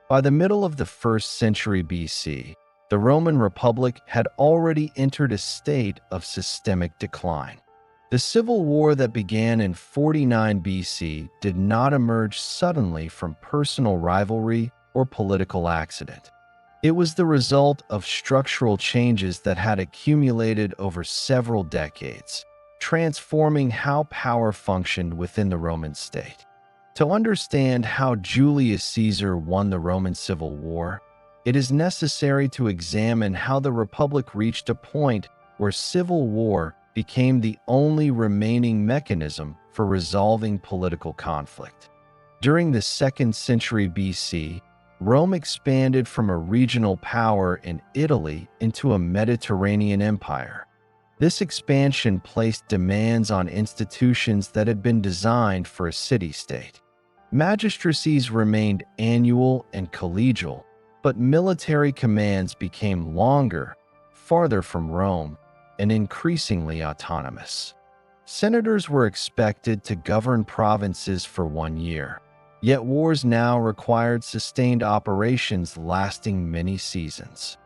By the middle of the 1st century BC, the Roman Republic had already entered a state of systemic decline. The civil war that began in 49 BC did not emerge suddenly from personal rivalry or political accident. It was the result of structural changes that had accumulated over several decades, transforming how power functioned within the Roman state. To understand how Julius Caesar won the Roman Civil War, it is necessary to examine how the Republic reached a point where civil war became the only remaining mechanism for resolving political conflict. During the 2nd century BC, Rome expanded from a regional power in Italy into a Mediterranean empire. This expansion placed demands on institutions that had been designed for a city-state. Magistracies remained annual and collegial, but military commands became longer, farther from Rome, and increasingly autonomous. Senators were expected to govern provinces for 1 year, yet wars now required sustained operations lasting many seasons.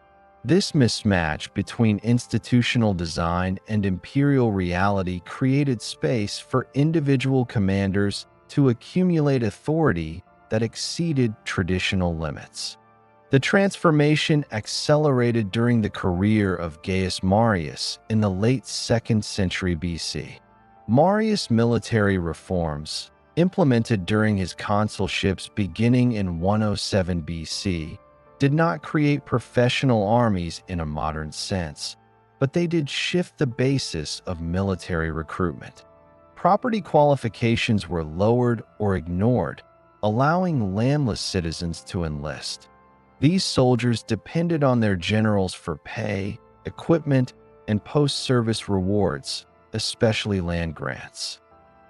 This mismatch between institutional design and imperial reality created space for individual commanders to accumulate authority that exceeded traditional limits. The transformation accelerated during the career of Gaius Marius in the late 2nd century BC. Marius' military reforms, implemented during his consulships beginning in 107 BC, did not create professional armies in a modern sense, but they did shift the basis of military recruitment. Property qualifications were lowered or ignored, allowing landless citizens to enlist. These soldiers depended on their generals for pay, equipment, and post-service rewards, especially land grants.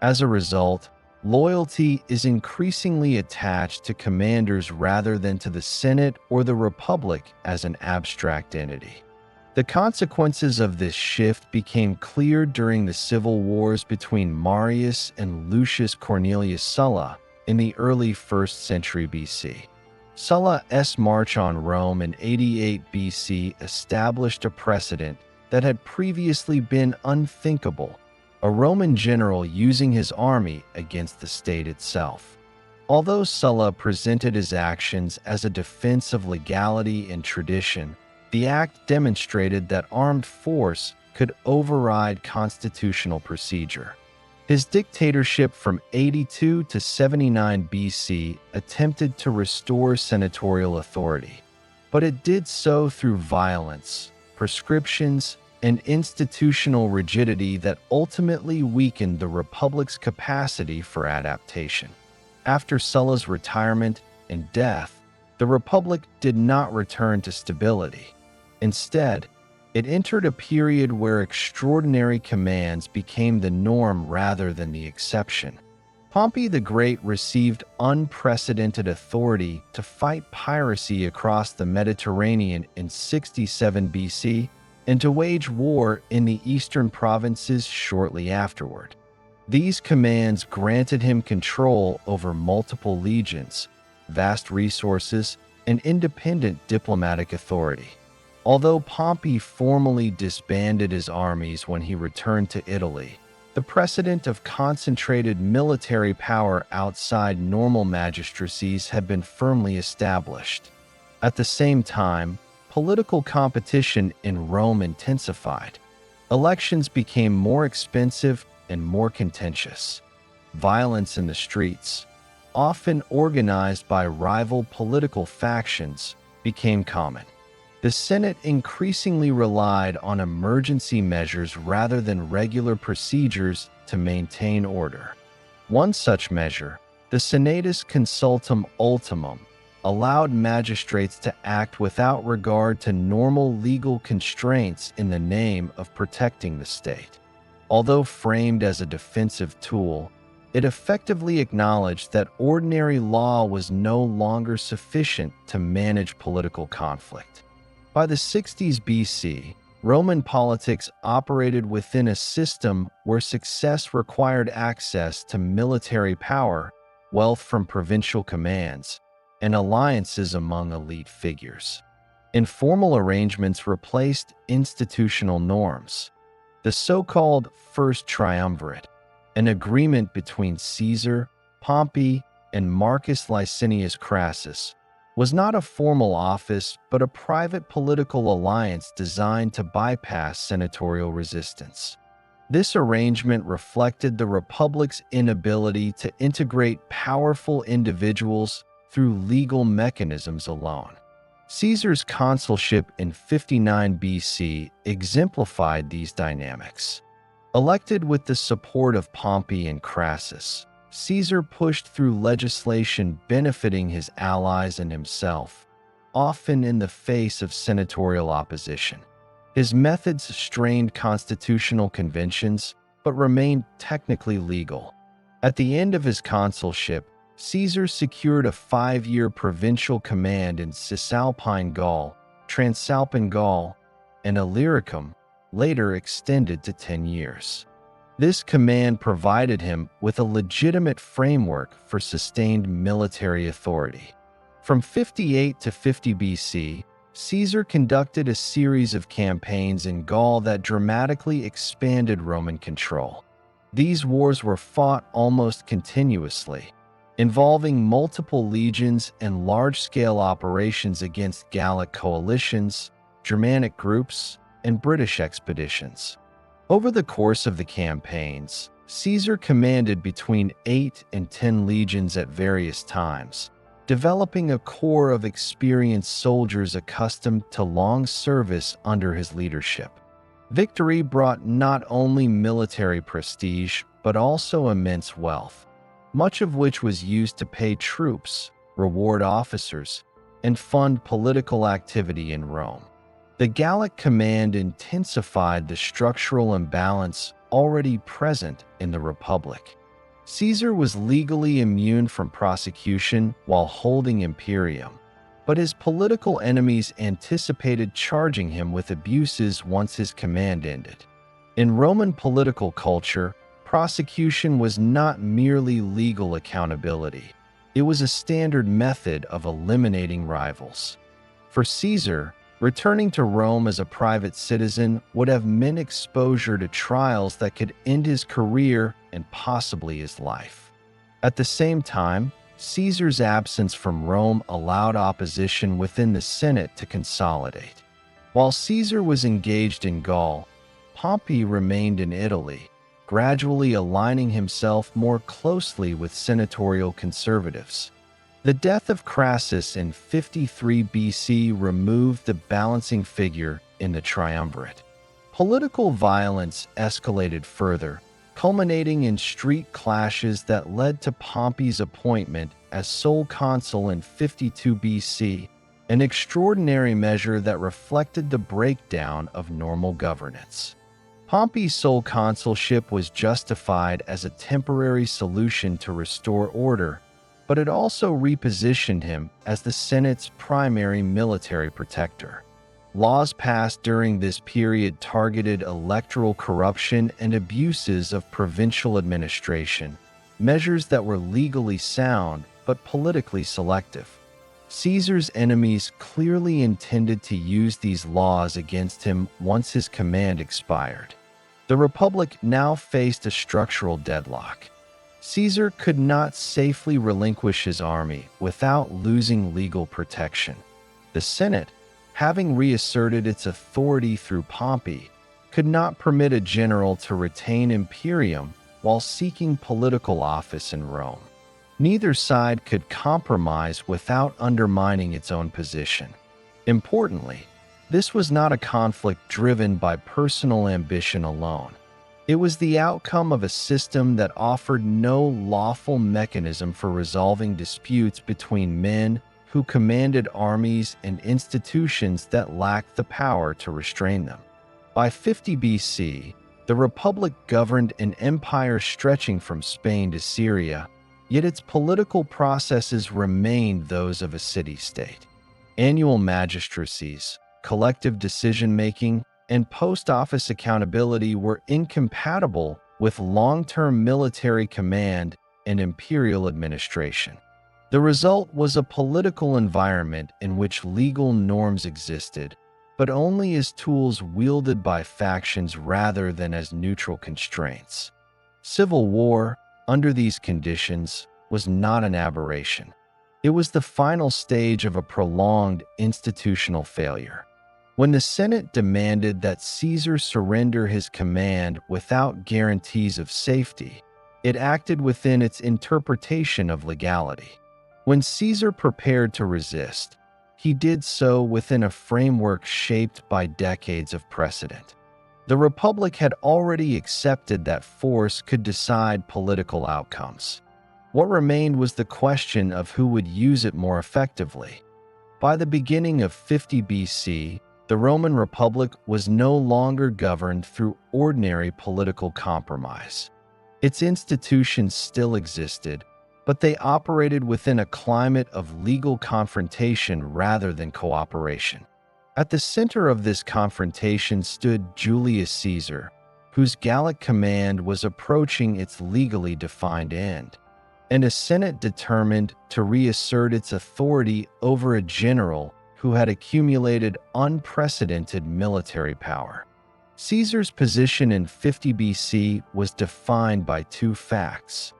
As a result, loyalty is increasingly attached to commanders rather than to the Senate or the Republic as an abstract entity. The consequences of this shift became clear during the civil wars between Marius and Lucius Cornelius Sulla in the early 1st century BC. Sulla's march on Rome in 88 BC established a precedent that had previously been unthinkable: a Roman general using his army against the state itself. Although Sulla presented his actions as a defense of legality and tradition, the act demonstrated that armed force could override constitutional procedure. His dictatorship from 82 to 79 BC attempted to restore senatorial authority, but it did so through violence, prescriptions, and institutional rigidity that ultimately weakened the Republic's capacity for adaptation. After Sulla's retirement and death, the Republic did not return to stability. Instead, it entered a period where extraordinary commands became the norm rather than the exception. Pompey the Great received unprecedented authority to fight piracy across the Mediterranean in 67 BC and to wage war in the eastern provinces shortly afterward. These commands granted him control over multiple legions, vast resources, and independent diplomatic authority. Although Pompey formally disbanded his armies when he returned to Italy, the precedent of concentrated military power outside normal magistracies had been firmly established. At the same time, political competition in Rome intensified. Elections became more expensive and more contentious. Violence in the streets, often organized by rival political factions, became common. The Senate increasingly relied on emergency measures rather than regular procedures to maintain order. One such measure, the Senatus Consultum Ultimum, allowed magistrates to act without regard to normal legal constraints in the name of protecting the state. Although framed as a defensive tool, it effectively acknowledged that ordinary law was no longer sufficient to manage political conflict. By the 60s BC, Roman politics operated within a system where success required access to military power, wealth from provincial commands, and alliances among elite figures. Informal arrangements replaced institutional norms. The so-called First Triumvirate, an agreement between Caesar, Pompey, and Marcus Licinius Crassus, was not a formal office but a private political alliance designed to bypass senatorial resistance. This arrangement reflected the Republic's inability to integrate powerful individuals through legal mechanisms alone. Caesar's consulship in 59 BC exemplified these dynamics. Elected with the support of Pompey and Crassus, Caesar pushed through legislation benefiting his allies and himself, often in the face of senatorial opposition. His methods strained constitutional conventions, but remained technically legal. At the end of his consulship, Caesar secured a 5-year provincial command in Cisalpine Gaul, Transalpine Gaul, and Illyricum, later extended to 10 years. This command provided him with a legitimate framework for sustained military authority. From 58 to 50 BC, Caesar conducted a series of campaigns in Gaul that dramatically expanded Roman control. These wars were fought almost continuously, involving multiple legions and large-scale operations against Gallic coalitions, Germanic groups, and British expeditions. Over the course of the campaigns, Caesar commanded between 8 and 10 legions at various times, developing a core of experienced soldiers accustomed to long service under his leadership. Victory brought not only military prestige but also immense wealth, much of which was used to pay troops, reward officers, and fund political activity in Rome. The Gallic command intensified the structural imbalance already present in the Republic. Caesar was legally immune from prosecution while holding imperium, but his political enemies anticipated charging him with abuses once his command ended. In Roman political culture, prosecution was not merely legal accountability. It was a standard method of eliminating rivals. For Caesar, returning to Rome as a private citizen would have meant exposure to trials that could end his career and possibly his life. At the same time, Caesar's absence from Rome allowed opposition within the Senate to consolidate. While Caesar was engaged in Gaul, Pompey remained in Italy, gradually aligning himself more closely with senatorial conservatives. The death of Crassus in 53 BC removed the balancing figure in the triumvirate. Political violence escalated further, culminating in street clashes that led to Pompey's appointment as sole consul in 52 BC, an extraordinary measure that reflected the breakdown of normal governance. Pompey's sole consulship was justified as a temporary solution to restore order, but it also repositioned him as the Senate's primary military protector. Laws passed during this period targeted electoral corruption and abuses of provincial administration, measures that were legally sound but politically selective. Caesar's enemies clearly intended to use these laws against him once his command expired. The Republic now faced a structural deadlock. Caesar could not safely relinquish his army without losing legal protection. The Senate, having reasserted its authority through Pompey, could not permit a general to retain imperium while seeking political office in Rome. Neither side could compromise without undermining its own position. Importantly, this was not a conflict driven by personal ambition alone. It was the outcome of a system that offered no lawful mechanism for resolving disputes between men who commanded armies and institutions that lacked the power to restrain them. By 50 BC, the Republic governed an empire stretching from Spain to Syria, yet its political processes remained those of a city-state. Annual magistracies, collective decision-making, and post-office accountability were incompatible with long-term military command and imperial administration. The result was a political environment in which legal norms existed, but only as tools wielded by factions rather than as neutral constraints. Civil war, under these conditions, was not an aberration. It was the final stage of a prolonged institutional failure. When the Senate demanded that Caesar surrender his command without guarantees of safety, it acted within its interpretation of legality. When Caesar prepared to resist, he did so within a framework shaped by decades of precedent. The Republic had already accepted that force could decide political outcomes. What remained was the question of who would use it more effectively. By the beginning of 50 BC, the Roman Republic was no longer governed through ordinary political compromise. Its institutions still existed, but they operated within a climate of legal confrontation rather than cooperation. At the center of this confrontation stood Julius Caesar, whose Gallic command was approaching its legally defined end, and a Senate determined to reassert its authority over a general who had accumulated unprecedented military power. Caesar's position in 50 BC was defined by two facts.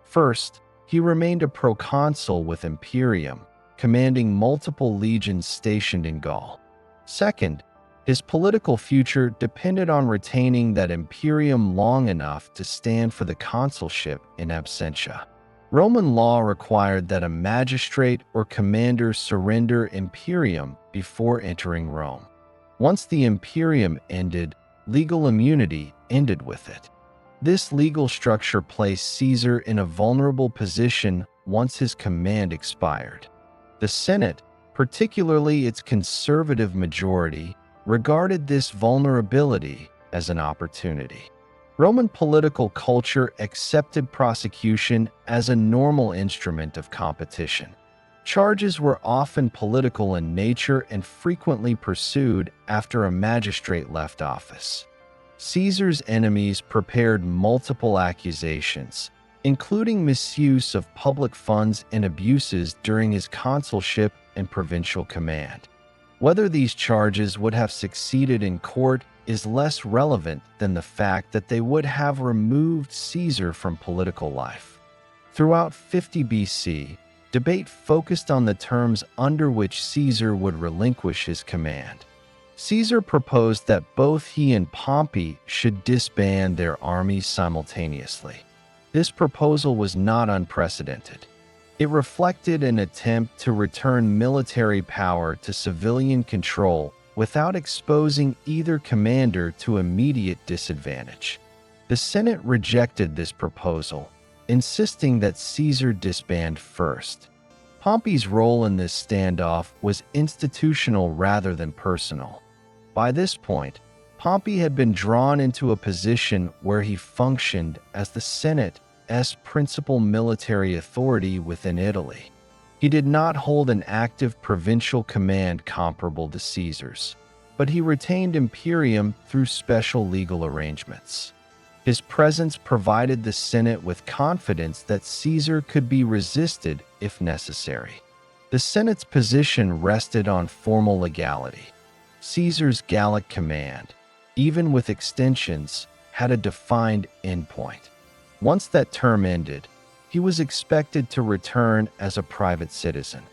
First, he remained a proconsul with imperium, commanding multiple legions stationed in Gaul. Second, his political future depended on retaining that imperium long enough to stand for the consulship in absentia. Roman law required that a magistrate or commander surrender imperium before entering Rome. Once the imperium ended, legal immunity ended with it. This legal structure placed Caesar in a vulnerable position once his command expired. The Senate, particularly its conservative majority, regarded this vulnerability as an opportunity. Roman political culture accepted prosecution as a normal instrument of competition. Charges were often political in nature and frequently pursued after a magistrate left office. Caesar's enemies prepared multiple accusations, including misuse of public funds and abuses during his consulship and provincial command. Whether these charges would have succeeded in court is less relevant than the fact that they would have removed Caesar from political life. Throughout 50 BC, debate focused on the terms under which Caesar would relinquish his command. Caesar proposed that both he and Pompey should disband their armies simultaneously. This proposal was not unprecedented. It reflected an attempt to return military power to civilian control without exposing either commander to immediate disadvantage. The Senate rejected this proposal, insisting that Caesar disband first. Pompey's role in this standoff was institutional rather than personal. By this point, Pompey had been drawn into a position where he functioned as the Senate's principal military authority within Italy. He did not hold an active provincial command comparable to Caesar's, but he retained imperium through special legal arrangements. His presence provided the Senate with confidence that Caesar could be resisted if necessary. The Senate's position rested on formal legality. Caesar's Gallic command, even with extensions, had a defined endpoint. Once that term ended, he was expected to return as a private citizen.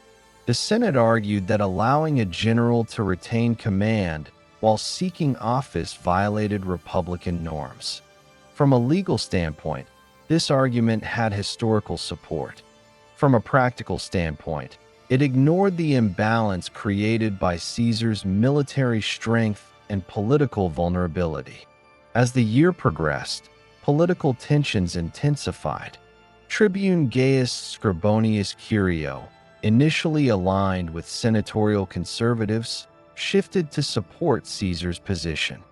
The Senate argued that allowing a general to retain command while seeking office violated republican norms. From a legal standpoint, this argument had historical support. From a practical standpoint, it ignored the imbalance created by Caesar's military strength and political vulnerability. As the year progressed, political tensions intensified. Tribune Gaius Scribonius Curio, initially aligned with senatorial conservatives, shifted to support Caesar's position.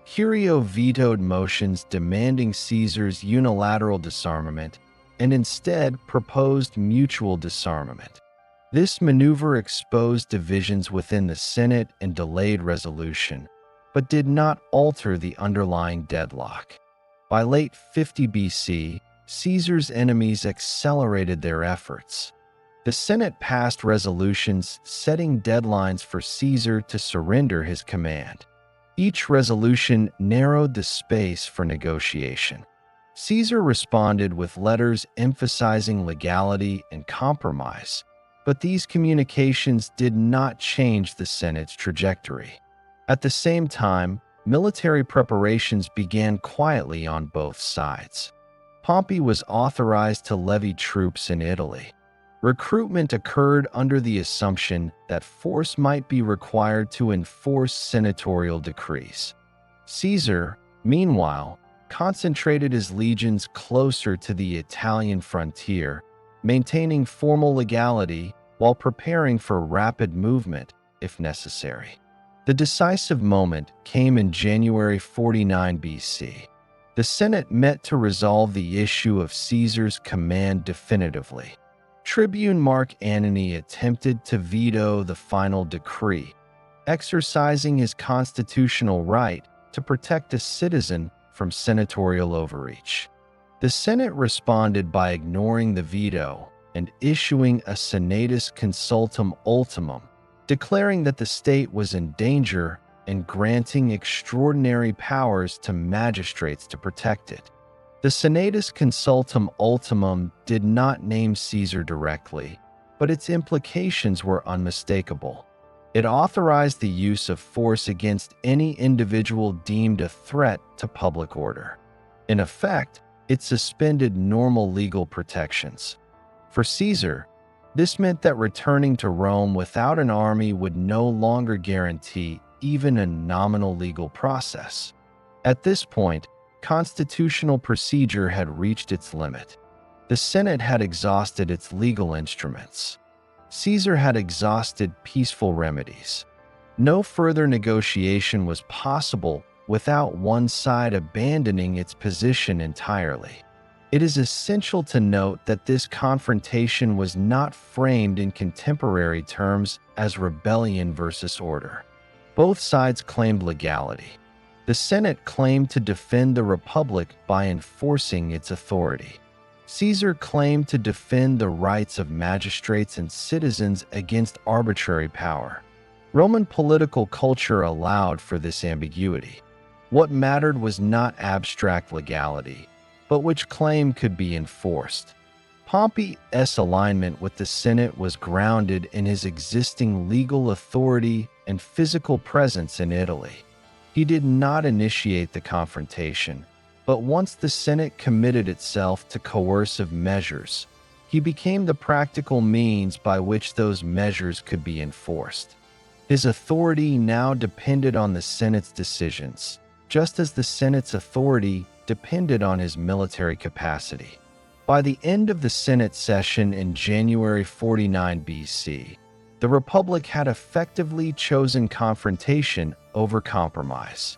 Curio vetoed motions demanding Caesar's unilateral disarmament and instead proposed mutual disarmament. This maneuver exposed divisions within the Senate and delayed resolution, but did not alter the underlying deadlock. By late 50 BC, Caesar's enemies accelerated their efforts. The Senate passed resolutions setting deadlines for Caesar to surrender his command. Each resolution narrowed the space for negotiation. Caesar responded with letters emphasizing legality and compromise, but these communications did not change the Senate's trajectory. At the same time, military preparations began quietly on both sides. Pompey was authorized to levy troops in Italy. Recruitment occurred under the assumption that force might be required to enforce senatorial decrees. Caesar, meanwhile, concentrated his legions closer to the Italian frontier, maintaining formal legality while preparing for rapid movement if necessary. The decisive moment came in January 49 BC. The Senate met to resolve the issue of Caesar's command definitively. Tribune Mark Antony attempted to veto the final decree, exercising his constitutional right to protect a citizen from senatorial overreach. The Senate responded by ignoring the veto and issuing a senatus consultum ultimum, declaring that the state was in danger and granting extraordinary powers to magistrates to protect it. The senatus consultum ultimum did not name Caesar directly, but its implications were unmistakable. It authorized the use of force against any individual deemed a threat to public order. In effect, it suspended normal legal protections. For Caesar, this meant that returning to Rome without an army would no longer guarantee even a nominal legal process. At this point, constitutional procedure had reached its limit. The Senate had exhausted its legal instruments. Caesar had exhausted peaceful remedies. No further negotiation was possible without one side abandoning its position entirely. It is essential to note that this confrontation was not framed in contemporary terms as rebellion versus order. Both sides claimed legality. The Senate claimed to defend the Republic by enforcing its authority. Caesar claimed to defend the rights of magistrates and citizens against arbitrary power. Roman political culture allowed for this ambiguity. What mattered was not abstract legality, but which claim could be enforced. Pompey's alignment with the Senate was grounded in his existing legal authority and physical presence in Italy. He did not initiate the confrontation, but once the Senate committed itself to coercive measures, he became the practical means by which those measures could be enforced. His authority now depended on the Senate's decisions, just as the Senate's authority depended on his military capacity. By the end of the Senate session in January 49 BC, the Republic had effectively chosen confrontation over compromise.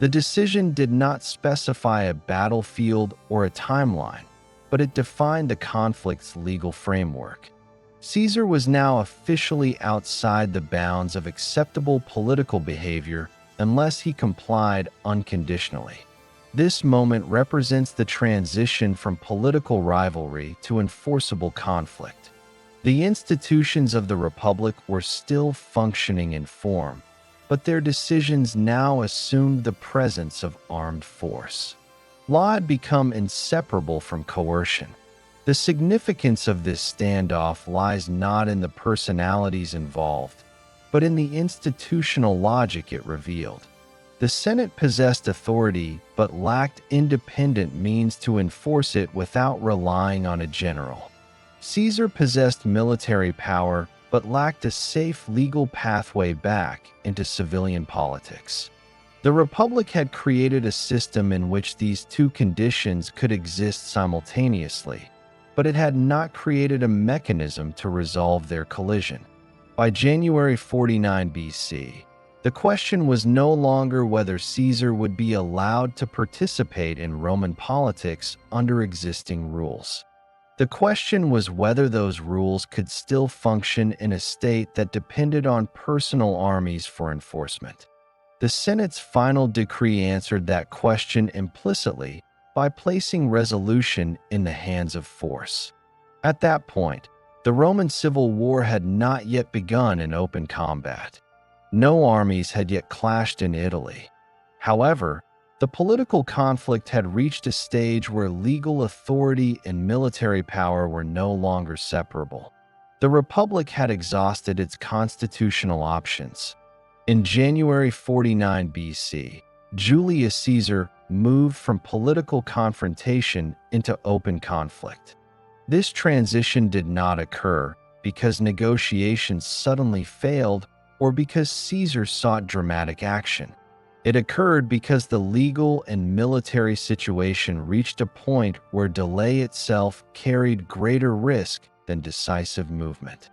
The decision did not specify a battlefield or a timeline, but it defined the conflict's legal framework. Caesar was now officially outside the bounds of acceptable political behavior unless he complied unconditionally. This moment represents the transition from political rivalry to enforceable conflict. The institutions of the Republic were still functioning in form, but their decisions now assumed the presence of armed force. Law had become inseparable from coercion. The significance of this standoff lies not in the personalities involved, but in the institutional logic it revealed. The Senate possessed authority but lacked independent means to enforce it without relying on a general. Caesar possessed military power but lacked a safe legal pathway back into civilian politics. The Republic had created a system in which these two conditions could exist simultaneously, but it had not created a mechanism to resolve their collision. By January 49 BC, the question was no longer whether Caesar would be allowed to participate in Roman politics under existing rules. The question was whether those rules could still function in a state that depended on personal armies for enforcement. The Senate's final decree answered that question implicitly by placing resolution in the hands of force. At that point, The Roman civil war had not yet begun in open combat. No armies had yet clashed in Italy. However, the political conflict had reached a stage where legal authority and military power were no longer separable. The Republic had exhausted its constitutional options. In January 49 BC, Julius Caesar moved from political confrontation into open conflict. This transition did not occur because negotiations suddenly failed or because Caesar sought dramatic action. It occurred because the legal and military situation reached a point where delay itself carried greater risk than decisive movement.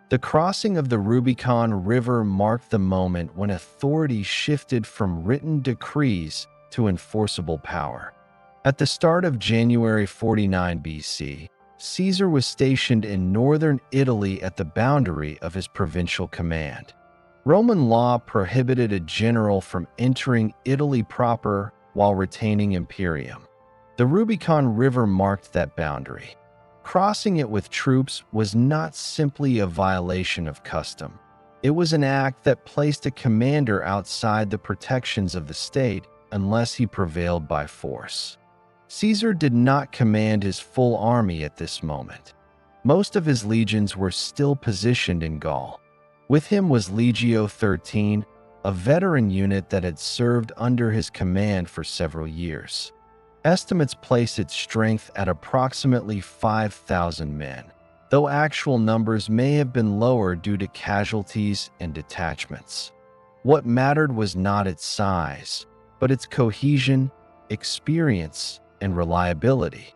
The crossing of the Rubicon River marked the moment when authority shifted from written decrees to enforceable power. At the start of January 49 BC, Caesar was stationed in northern Italy at the boundary of his provincial command. Roman law prohibited a general from entering Italy proper while retaining imperium. The Rubicon River marked that boundary. Crossing it with troops was not simply a violation of custom. It was an act that placed a commander outside the protections of the state unless he prevailed by force. Caesar did not command his full army at this moment. Most of his legions were still positioned in Gaul. With him was Legio XIII, a veteran unit that had served under his command for several years. Estimates place its strength at approximately 5,000 men, though actual numbers may have been lower due to casualties and detachments. What mattered was not its size, but its cohesion, experience, and reliability.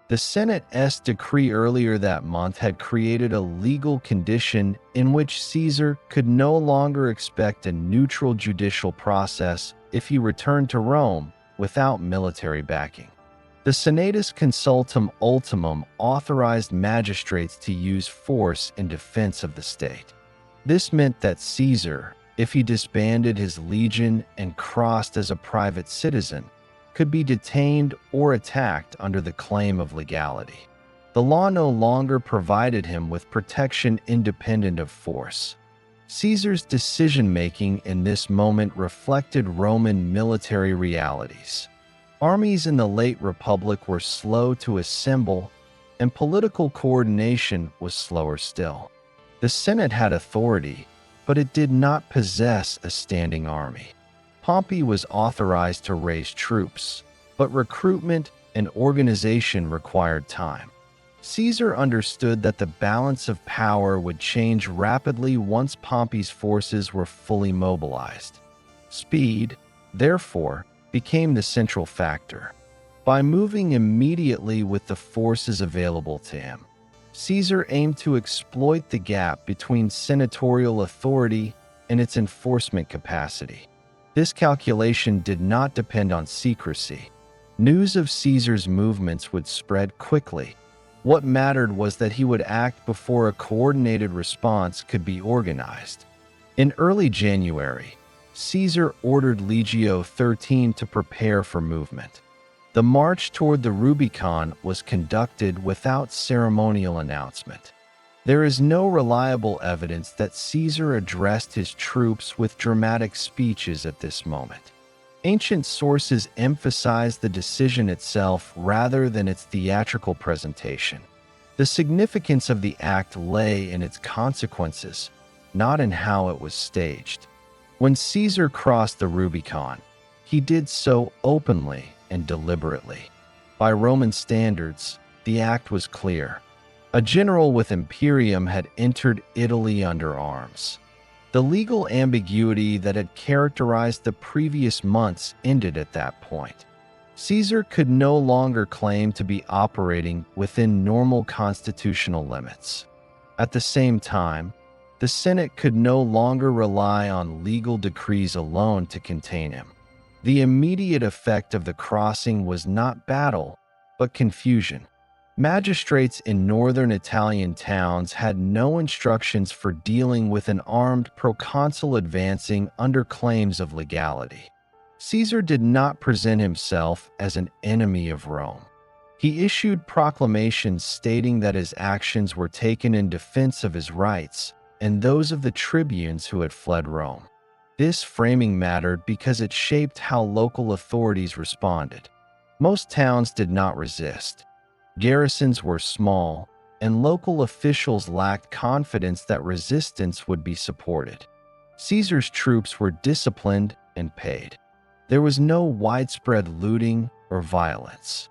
The Senate's decree earlier that month had created a legal condition in which Caesar could no longer expect a neutral judicial process if he returned to Rome without military backing. The Senatus Consultum Ultimum authorized magistrates to use force in defense of the state. This meant that Caesar, if he disbanded his legion and crossed as a private citizen, could be detained or attacked under the claim of legality. The law no longer provided him with protection independent of force. Caesar's decision-making in this moment reflected Roman military realities. Armies in the late Republic were slow to assemble, and political coordination was slower still. The Senate had authority, but it did not possess a standing army. Pompey was authorized to raise troops, but recruitment and organization required time. Caesar understood that the balance of power would change rapidly once Pompey's forces were fully mobilized. Speed, therefore, became the central factor. By moving immediately with the forces available to him, Caesar aimed to exploit the gap between senatorial authority and its enforcement capacity. This calculation did not depend on secrecy. News of Caesar's movements would spread quickly. What mattered was that he would act before a coordinated response could be organized. In early January, Caesar ordered Legio XIII to prepare for movement. The march toward the Rubicon was conducted without ceremonial announcement. There is no reliable evidence that Caesar addressed his troops with dramatic speeches at this moment. Ancient sources emphasize the decision itself rather than its theatrical presentation. The significance of the act lay in its consequences, not in how it was staged. When Caesar crossed the Rubicon, he did so openly and deliberately. By Roman standards, the act was clear. A general with imperium had entered Italy under arms. The legal ambiguity that had characterized the previous months ended at that point. Caesar could no longer claim to be operating within normal constitutional limits. At the same time, the Senate could no longer rely on legal decrees alone to contain him. The immediate effect of the crossing was not battle, but confusion. Magistrates in northern Italian towns had no instructions for dealing with an armed proconsul advancing under claims of legality. Caesar did not present himself as an enemy of Rome. He issued proclamations stating that his actions were taken in defense of his rights and those of the tribunes who had fled Rome. This framing mattered because it shaped how local authorities responded. Most towns did not resist. Garrisons were small, and local officials lacked confidence that resistance would be supported. Caesar's troops were disciplined and paid. There was no widespread looting or violence.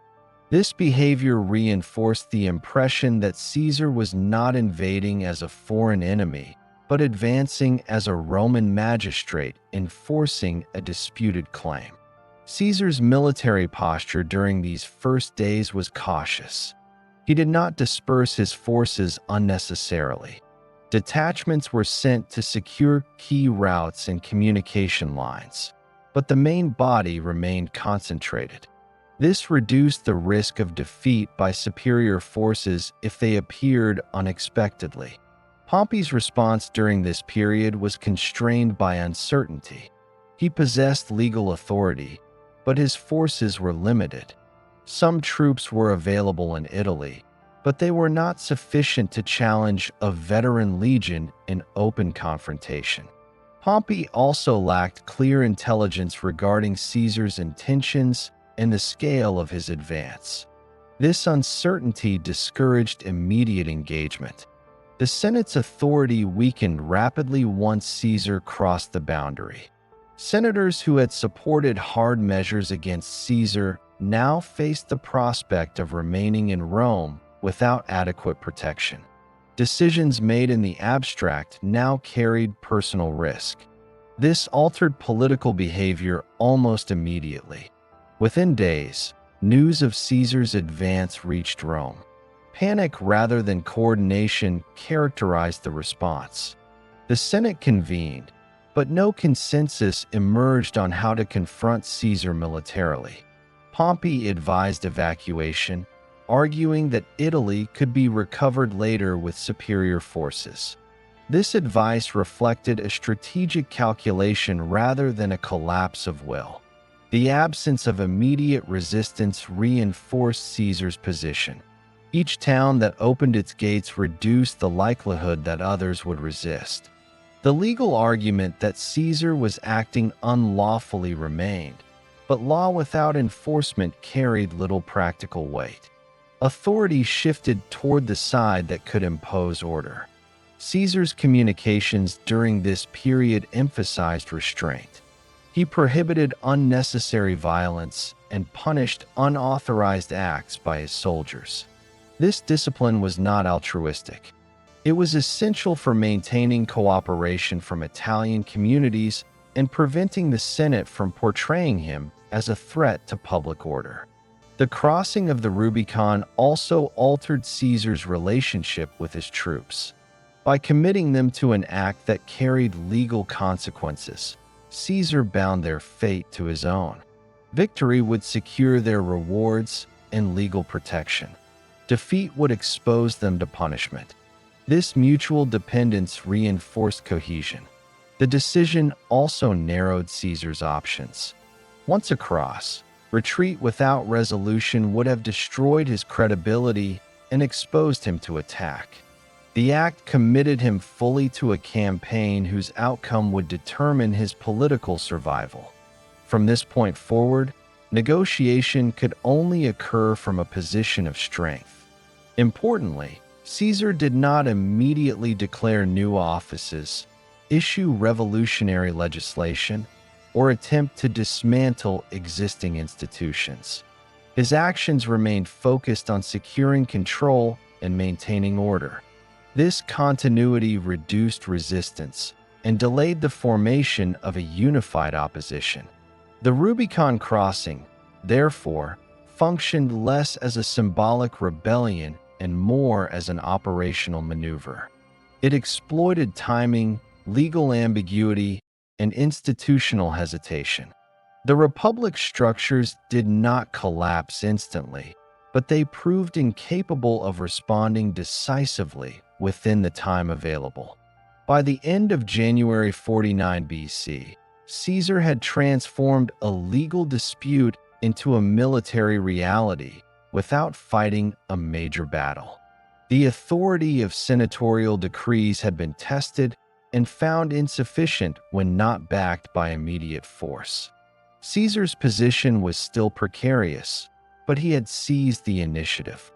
This behavior reinforced the impression that Caesar was not invading as a foreign enemy, but advancing as a Roman magistrate enforcing a disputed claim. Caesar's military posture during these first days was cautious. He did not disperse his forces unnecessarily. Detachments were sent to secure key routes and communication lines, but the main body remained concentrated. This reduced the risk of defeat by superior forces if they appeared unexpectedly. Pompey's response during this period was constrained by uncertainty. He possessed legal authority, but his forces were limited. Some troops were available in Italy, but they were not sufficient to challenge a veteran legion in open confrontation. Pompey also lacked clear intelligence regarding Caesar's intentions and the scale of his advance. This uncertainty discouraged immediate engagement. The Senate's authority weakened rapidly once Caesar crossed the boundary. Senators who had supported hard measures against Caesar now faced the prospect of remaining in Rome without adequate protection. Decisions made in the abstract now carried personal risk. This altered political behavior almost immediately. Within days, news of Caesar's advance reached Rome. Panic rather than coordination characterized the response. The Senate convened, but no consensus emerged on how to confront Caesar militarily. Pompey advised evacuation, arguing that Italy could be recovered later with superior forces. This advice reflected a strategic calculation rather than a collapse of will. The absence of immediate resistance reinforced Caesar's position. Each town that opened its gates reduced the likelihood that others would resist. The legal argument that Caesar was acting unlawfully remained, but law without enforcement carried little practical weight. Authority shifted toward the side that could impose order. Caesar's communications during this period emphasized restraint. He prohibited unnecessary violence and punished unauthorized acts by his soldiers. This discipline was not altruistic. It was essential for maintaining cooperation from Italian communities and preventing the Senate from portraying him as a threat to public order. The crossing of the Rubicon also altered Caesar's relationship with his troops. By committing them to an act that carried legal consequences, Caesar bound their fate to his own. Victory would secure their rewards and legal protection. Defeat would expose them to punishment. This mutual dependence reinforced cohesion. The decision also narrowed Caesar's options. Once across, retreat without resolution would have destroyed his credibility and exposed him to attack. The act committed him fully to a campaign whose outcome would determine his political survival. From this point forward, negotiation could only occur from a position of strength. Importantly, Caesar did not immediately declare new offices, issue revolutionary legislation, or attempt to dismantle existing institutions. His actions remained focused on securing control and maintaining order. This continuity reduced resistance and delayed the formation of a unified opposition. The Rubicon crossing, therefore, functioned less as a symbolic rebellion and more as an operational maneuver. It exploited timing, legal ambiguity, and institutional hesitation. The Republic's structures did not collapse instantly, but they proved incapable of responding decisively within the time available. By the end of January 49 BC, Caesar had transformed a legal dispute into a military reality, without fighting a major battle. The authority of senatorial decrees had been tested and found insufficient when not backed by immediate force. Caesar's position was still precarious, but he had seized the initiative.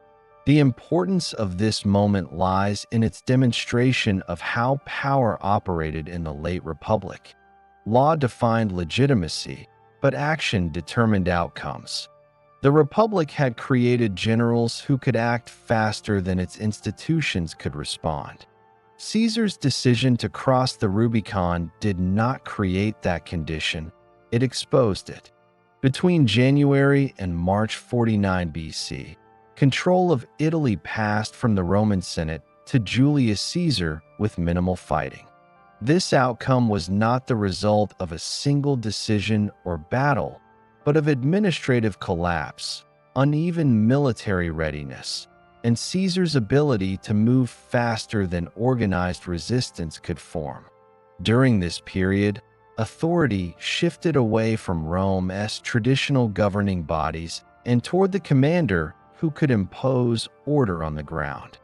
The importance of this moment lies in its demonstration of how power operated in the late Republic. Law defined legitimacy, but action determined outcomes. The Republic had created generals who could act faster than its institutions could respond. Caesar's decision to cross the Rubicon did not create that condition, it exposed it. Between January and March 49 BC, control of Italy passed from the Roman Senate to Julius Caesar with minimal fighting. This outcome was not the result of a single decision or battle, but of administrative collapse, uneven military readiness, and Caesar's ability to move faster than organized resistance could form. During this period, authority shifted away from Rome's traditional governing bodies and toward the commander who could impose order on the ground.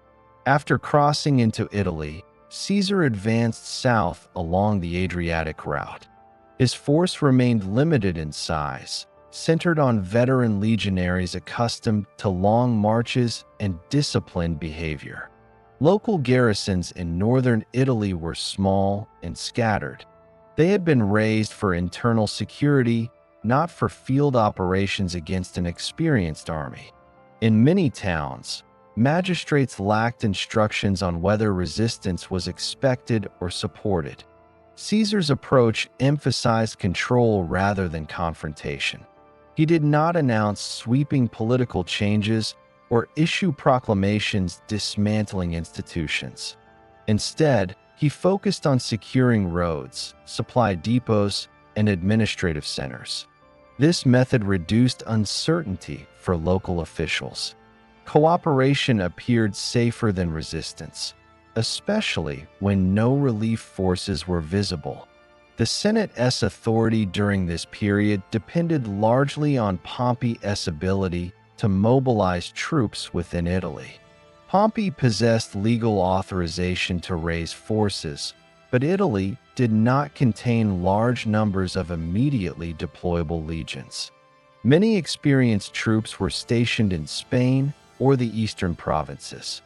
After crossing into Italy, Caesar advanced south along the Adriatic route. His force remained limited in size, centered on veteran legionaries accustomed to long marches and disciplined behavior. Local garrisons in northern Italy were small and scattered. They had been raised for internal security, not for field operations against an experienced army. In many towns, magistrates lacked instructions on whether resistance was expected or supported. Caesar's approach emphasized control rather than confrontation. He did not announce sweeping political changes or issue proclamations dismantling institutions. Instead, he focused on securing roads, supply depots, and administrative centers. This method reduced uncertainty for local officials. Cooperation appeared safer than resistance, especially when no relief forces were visible. The Senate's authority during this period depended largely on Pompey's ability to mobilize troops within Italy. Pompey possessed legal authorization to raise forces, but Italy did not contain large numbers of immediately deployable legions. Many experienced troops were stationed in Spain or the eastern provinces.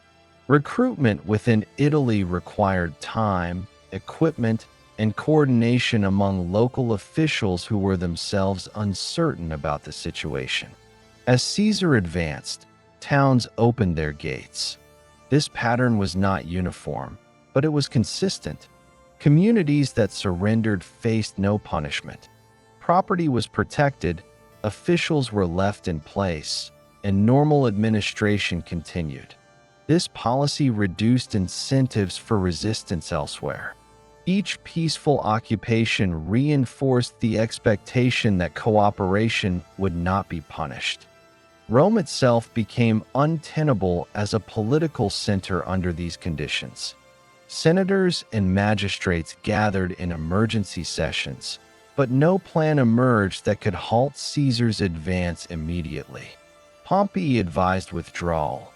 Recruitment within Italy required time, equipment, and coordination among local officials who were themselves uncertain about the situation. As Caesar advanced, towns opened their gates. This pattern was not uniform, but it was consistent. Communities that surrendered faced no punishment. Property was protected, officials were left in place, and normal administration continued. This policy reduced incentives for resistance elsewhere. Each peaceful occupation reinforced the expectation that cooperation would not be punished. Rome itself became untenable as a political center under these conditions. Senators and magistrates gathered in emergency sessions, but no plan emerged that could halt Caesar's advance immediately. Pompey advised withdrawal,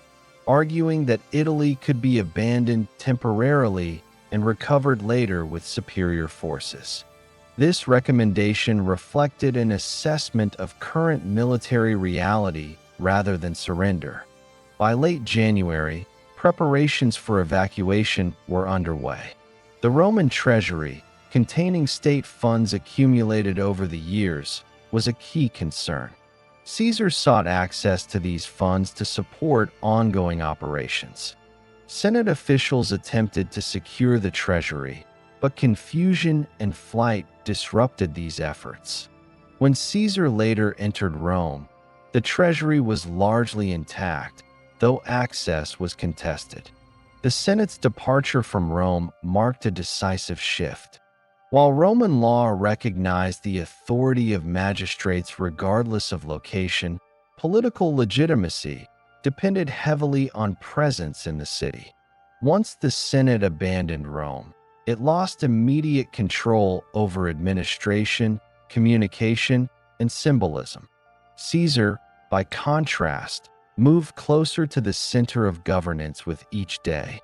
arguing that Italy could be abandoned temporarily and recovered later with superior forces. This recommendation reflected an assessment of current military reality rather than surrender. By late January, preparations for evacuation were underway. The Roman treasury, containing state funds accumulated over the years, was a key concern. Caesar sought access to these funds to support ongoing operations. Senate officials attempted to secure the treasury, but confusion and flight disrupted these efforts. When Caesar later entered Rome, the treasury was largely intact, though access was contested. The Senate's departure from Rome marked a decisive shift. While Roman law recognized the authority of magistrates regardless of location, political legitimacy depended heavily on presence in the city. Once the Senate abandoned Rome, it lost immediate control over administration, communication, and symbolism. Caesar, by contrast, moved closer to the center of governance with each day.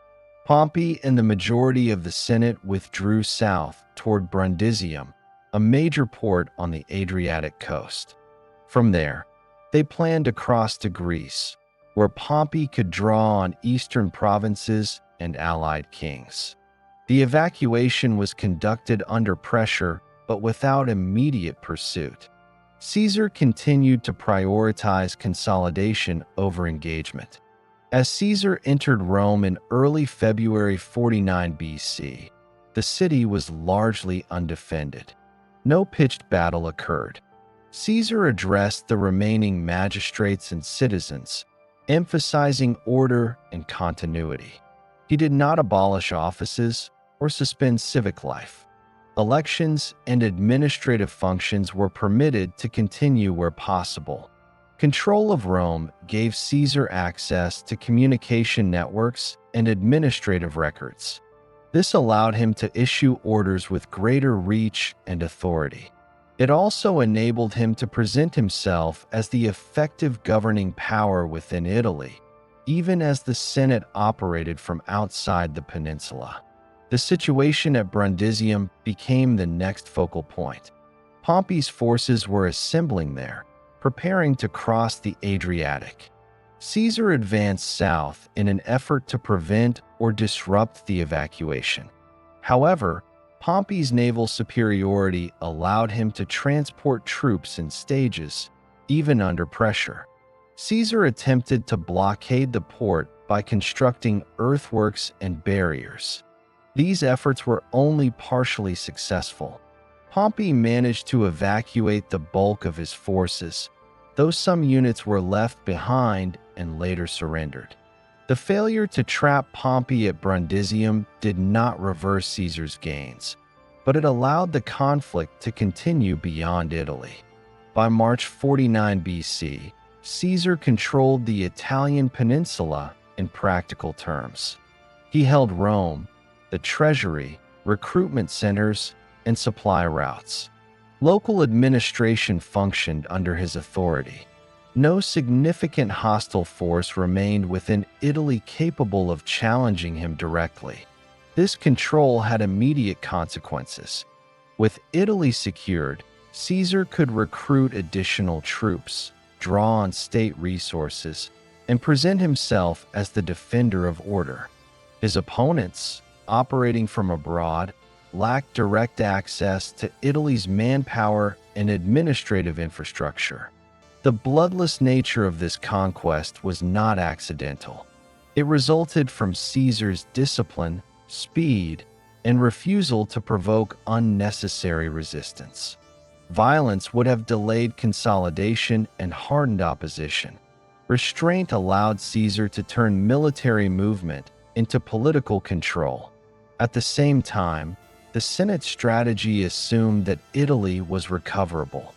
Pompey and the majority of the Senate withdrew south toward Brundisium, a major port on the Adriatic coast. From there, they planned to cross to Greece, where Pompey could draw on eastern provinces and allied kings. The evacuation was conducted under pressure but without immediate pursuit. Caesar continued to prioritize consolidation over engagement. As Caesar entered Rome in early February 49 BC, the city was largely undefended. No pitched battle occurred. Caesar addressed the remaining magistrates and citizens, emphasizing order and continuity. He did not abolish offices or suspend civic life. Elections and administrative functions were permitted to continue where possible. Control of Rome gave Caesar access to communication networks and administrative records. This allowed him to issue orders with greater reach and authority. It also enabled him to present himself as the effective governing power within Italy, even as the Senate operated from outside the peninsula. The situation at Brundisium became the next focal point. Pompey's forces were assembling there, preparing to cross the Adriatic. Caesar advanced south in an effort to prevent or disrupt the evacuation. However, Pompey's naval superiority allowed him to transport troops in stages, even under pressure. Caesar attempted to blockade the port by constructing earthworks and barriers. These efforts were only partially successful. Pompey managed to evacuate the bulk of his forces, though some units were left behind and later surrendered. The failure to trap Pompey at Brundisium did not reverse Caesar's gains, but it allowed the conflict to continue beyond Italy. By March 49 BC, Caesar controlled the Italian peninsula in practical terms. He held Rome, the treasury, recruitment centers, and supply routes. Local administration functioned under his authority. No significant hostile force remained within Italy capable of challenging him directly. This control had immediate consequences. With Italy secured, Caesar could recruit additional troops, draw on state resources, and present himself as the defender of order. His opponents, operating from abroad, lacked direct access to Italy's manpower and administrative infrastructure. The bloodless nature of this conquest was not accidental. It resulted from Caesar's discipline, speed, and refusal to provoke unnecessary resistance. Violence would have delayed consolidation and hardened opposition. Restraint allowed Caesar to turn military movement into political control. At the same time, the Senate's strategy assumed that Italy was recoverable.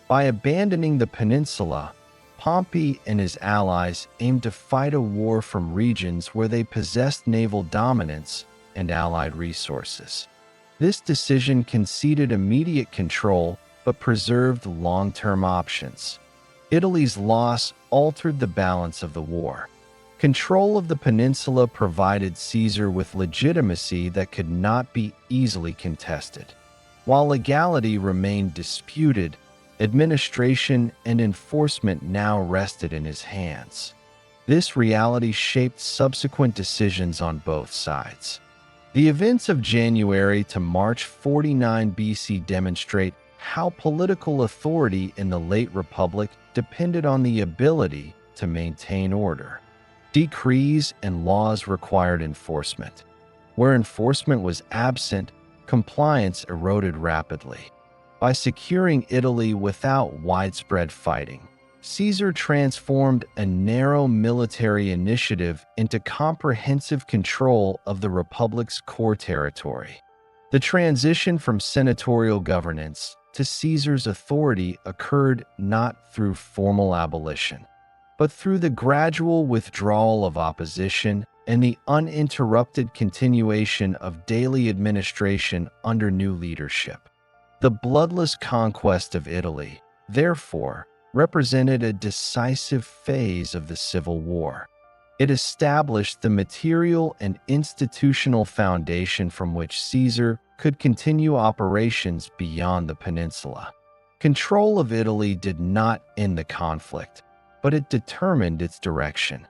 By abandoning the peninsula, Pompey and his allies aimed to fight a war from regions where they possessed naval dominance and allied resources. This decision conceded immediate control but preserved long-term options. Italy's loss altered the balance of the war. Control of the peninsula provided Caesar with legitimacy that could not be easily contested. While legality remained disputed, administration and enforcement now rested in his hands. This reality shaped subsequent decisions on both sides. The events of January to March 49 BC demonstrate how political authority in the late Republic depended on the ability to maintain order. Decrees and laws required enforcement. Where enforcement was absent, compliance eroded rapidly. By securing Italy without widespread fighting, Caesar transformed a narrow military initiative into comprehensive control of the Republic's core territory. The transition from senatorial governance to Caesar's authority occurred not through formal abolition, but through the gradual withdrawal of opposition and the uninterrupted continuation of daily administration under new leadership. The bloodless conquest of Italy, therefore, represented a decisive phase of the civil war. It established the material and institutional foundation from which Caesar could continue operations beyond the peninsula. Control of Italy did not end the conflict, but it determined its direction.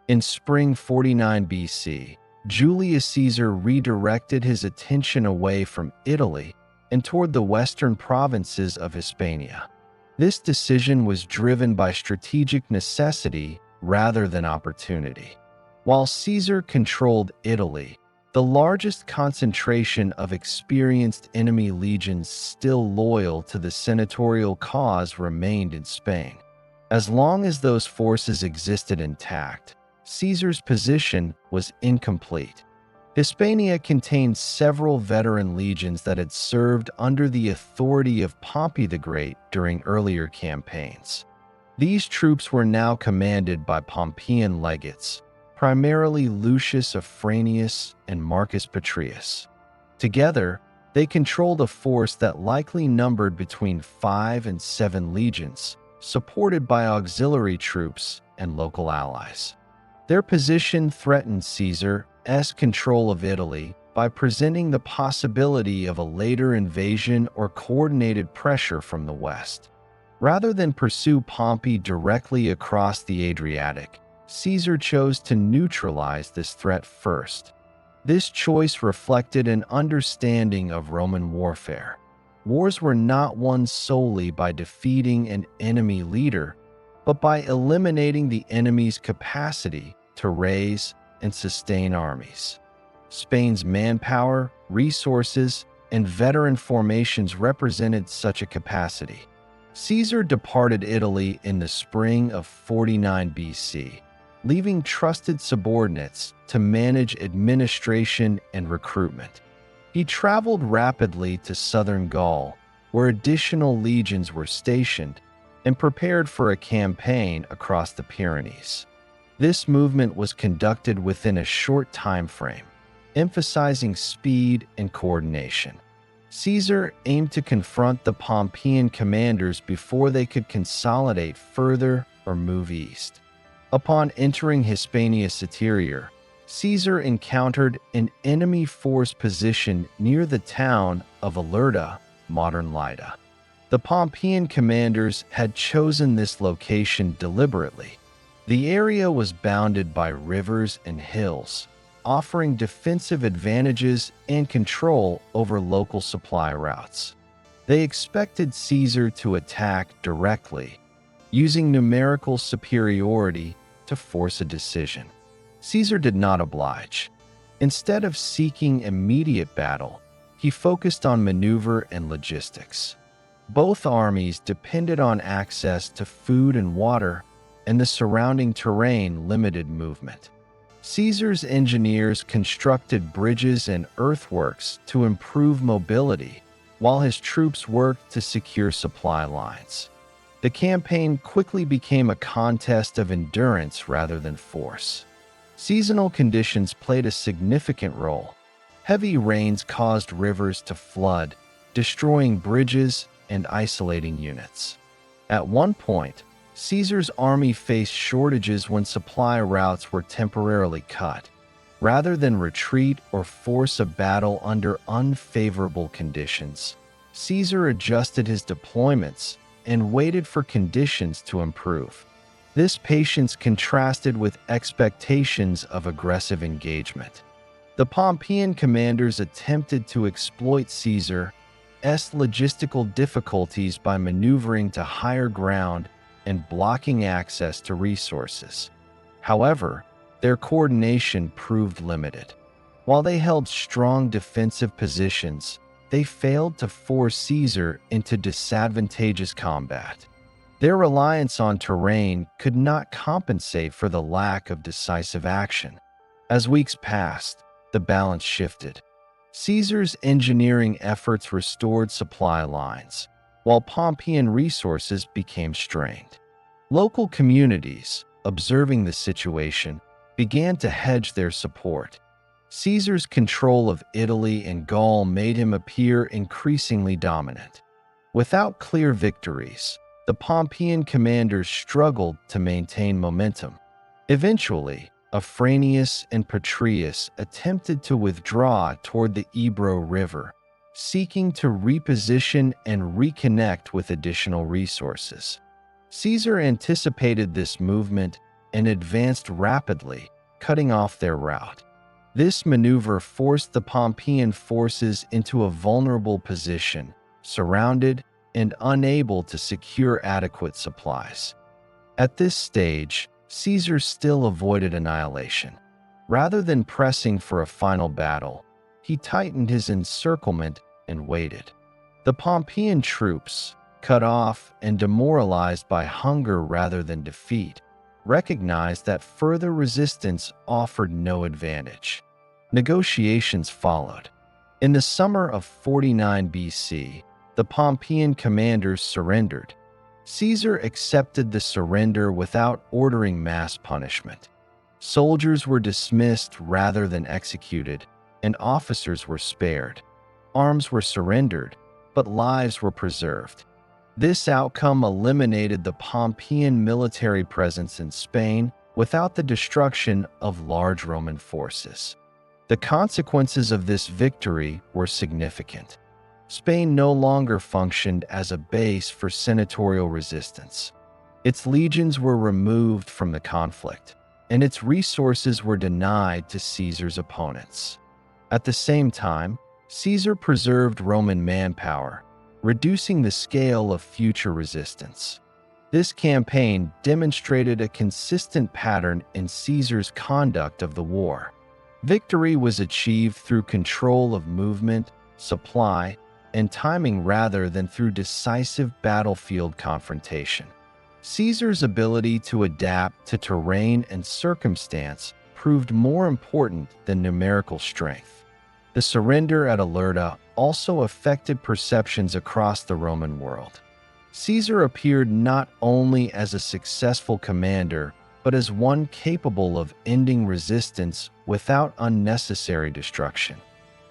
In spring 49 BC, Julius Caesar redirected his attention away from Italy and toward the western provinces of Hispania. This decision was driven by strategic necessity rather than opportunity. While Caesar controlled Italy, the largest concentration of experienced enemy legions still loyal to the senatorial cause remained in Spain. As long as those forces existed intact, Caesar's position was incomplete. Hispania contained several veteran legions that had served under the authority of Pompey the Great during earlier campaigns. These troops were now commanded by Pompeian legates, primarily Lucius Afranius and Marcus Petreius. Together, they controlled a force that likely numbered between 5 and 7 legions, supported by auxiliary troops and local allies. Their position threatened Caesar's control of Italy by presenting the possibility of a later invasion or coordinated pressure from the west. Rather than pursue Pompey directly across the Adriatic, Caesar chose to neutralize this threat first. This choice reflected an understanding of Roman warfare. Wars were not won solely by defeating an enemy leader, but by eliminating the enemy's capacity to raise and sustain armies. Spain's manpower, resources, and veteran formations represented such a capacity. Caesar departed Italy in the spring of 49 BC, leaving trusted subordinates to manage administration and recruitment. He traveled rapidly to southern Gaul, where additional legions were stationed, and prepared for a campaign across the Pyrenees. This movement was conducted within a short time frame, emphasizing speed and coordination. Caesar aimed to confront the Pompeian commanders before they could consolidate further or move east. Upon entering Hispania's interior, Caesar encountered an enemy force positioned near the town of Alerta, modern Lida. The Pompeian commanders had chosen this location deliberately. The area was bounded by rivers and hills, offering defensive advantages and control over local supply routes. They expected Caesar to attack directly, using numerical superiority to force a decision. Caesar did not oblige. Instead of seeking immediate battle, he focused on maneuver and logistics. Both armies depended on access to food and water, and the surrounding terrain limited movement. Caesar's engineers constructed bridges and earthworks to improve mobility, while his troops worked to secure supply lines. The campaign quickly became a contest of endurance rather than force. Seasonal conditions played a significant role. Heavy rains caused rivers to flood, destroying bridges and isolating units. At one point, Caesar's army faced shortages when supply routes were temporarily cut. Rather than retreat or force a battle under unfavorable conditions, Caesar adjusted his deployments and waited for conditions to improve. This patience contrasted with expectations of aggressive engagement. The Pompeian commanders attempted to exploit Caesar's logistical difficulties by maneuvering to higher ground and blocking access to resources. However, their coordination proved limited. While they held strong defensive positions, they failed to force Caesar into disadvantageous combat. Their reliance on terrain could not compensate for the lack of decisive action. As weeks passed, the balance shifted. Caesar's engineering efforts restored supply lines, while Pompeian resources became strained. Local communities, observing the situation, began to hedge their support. Caesar's control of Italy and Gaul made him appear increasingly dominant. Without clear victories, the Pompeian commanders struggled to maintain momentum. Eventually, Afranius and Petreius attempted to withdraw toward the Ebro River, seeking to reposition and reconnect with additional resources. Caesar anticipated this movement and advanced rapidly, cutting off their route. This maneuver forced the Pompeian forces into a vulnerable position, surrounded and unable to secure adequate supplies. At this stage, Caesar still avoided annihilation. Rather than pressing for a final battle, he tightened his encirclement and waited. The Pompeian troops, cut off and demoralized by hunger rather than defeat, recognized that further resistance offered no advantage. Negotiations followed. In the summer of 49 BC, the Pompeian commanders surrendered. Caesar accepted the surrender without ordering mass punishment. Soldiers were dismissed rather than executed, and officers were spared. Arms were surrendered, but lives were preserved. This outcome eliminated the Pompeian military presence in Spain without the destruction of large Roman forces. The consequences of this victory were significant. Spain no longer functioned as a base for senatorial resistance. Its legions were removed from the conflict, and its resources were denied to Caesar's opponents. At the same time, Caesar preserved Roman manpower, reducing the scale of future resistance. This campaign demonstrated a consistent pattern in Caesar's conduct of the war. Victory was achieved through control of movement, supply, and timing rather than through decisive battlefield confrontation. Caesar's ability to adapt to terrain and circumstance proved more important than numerical strength. The surrender at Alerta also affected perceptions across the Roman world. Caesar appeared not only as a successful commander, but as one capable of ending resistance without unnecessary destruction.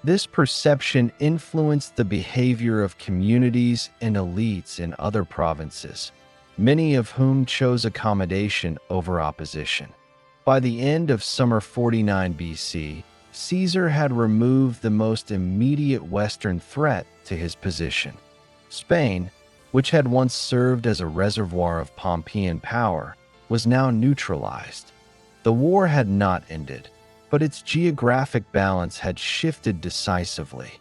This perception influenced the behavior of communities and elites in other provinces, many of whom chose accommodation over opposition. By the end of summer 49 BC, Caesar had removed the most immediate Western threat to his position. Spain, which had once served as a reservoir of Pompeian power, was now neutralized. The war had not ended, but its geographic balance had shifted decisively.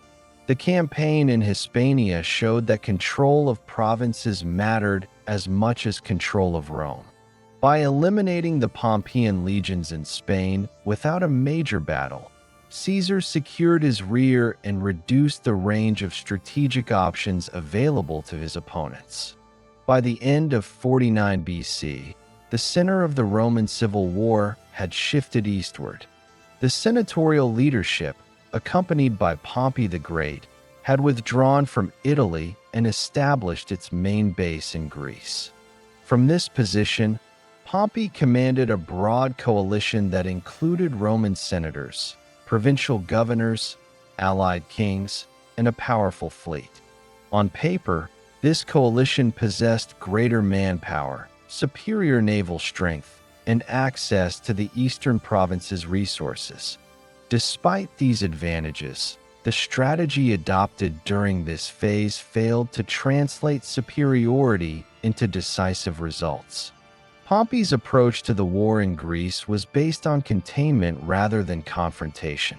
The campaign in Hispania showed that control of provinces mattered as much as control of Rome. By eliminating the Pompeian legions in Spain without a major battle, Caesar secured his rear and reduced the range of strategic options available to his opponents. By the end of 49 BC, the center of the Roman civil war had shifted eastward. The senatorial leadership, accompanied by Pompey the Great, had withdrawn from Italy and established its main base in Greece. From this position, Pompey commanded a broad coalition that included Roman senators, provincial governors, allied kings, and a powerful fleet. On paper, this coalition possessed greater manpower, superior naval strength, and access to the eastern provinces' resources. Despite these advantages, the strategy adopted during this phase failed to translate superiority into decisive results. Pompey's approach to the war in Greece was based on containment rather than confrontation.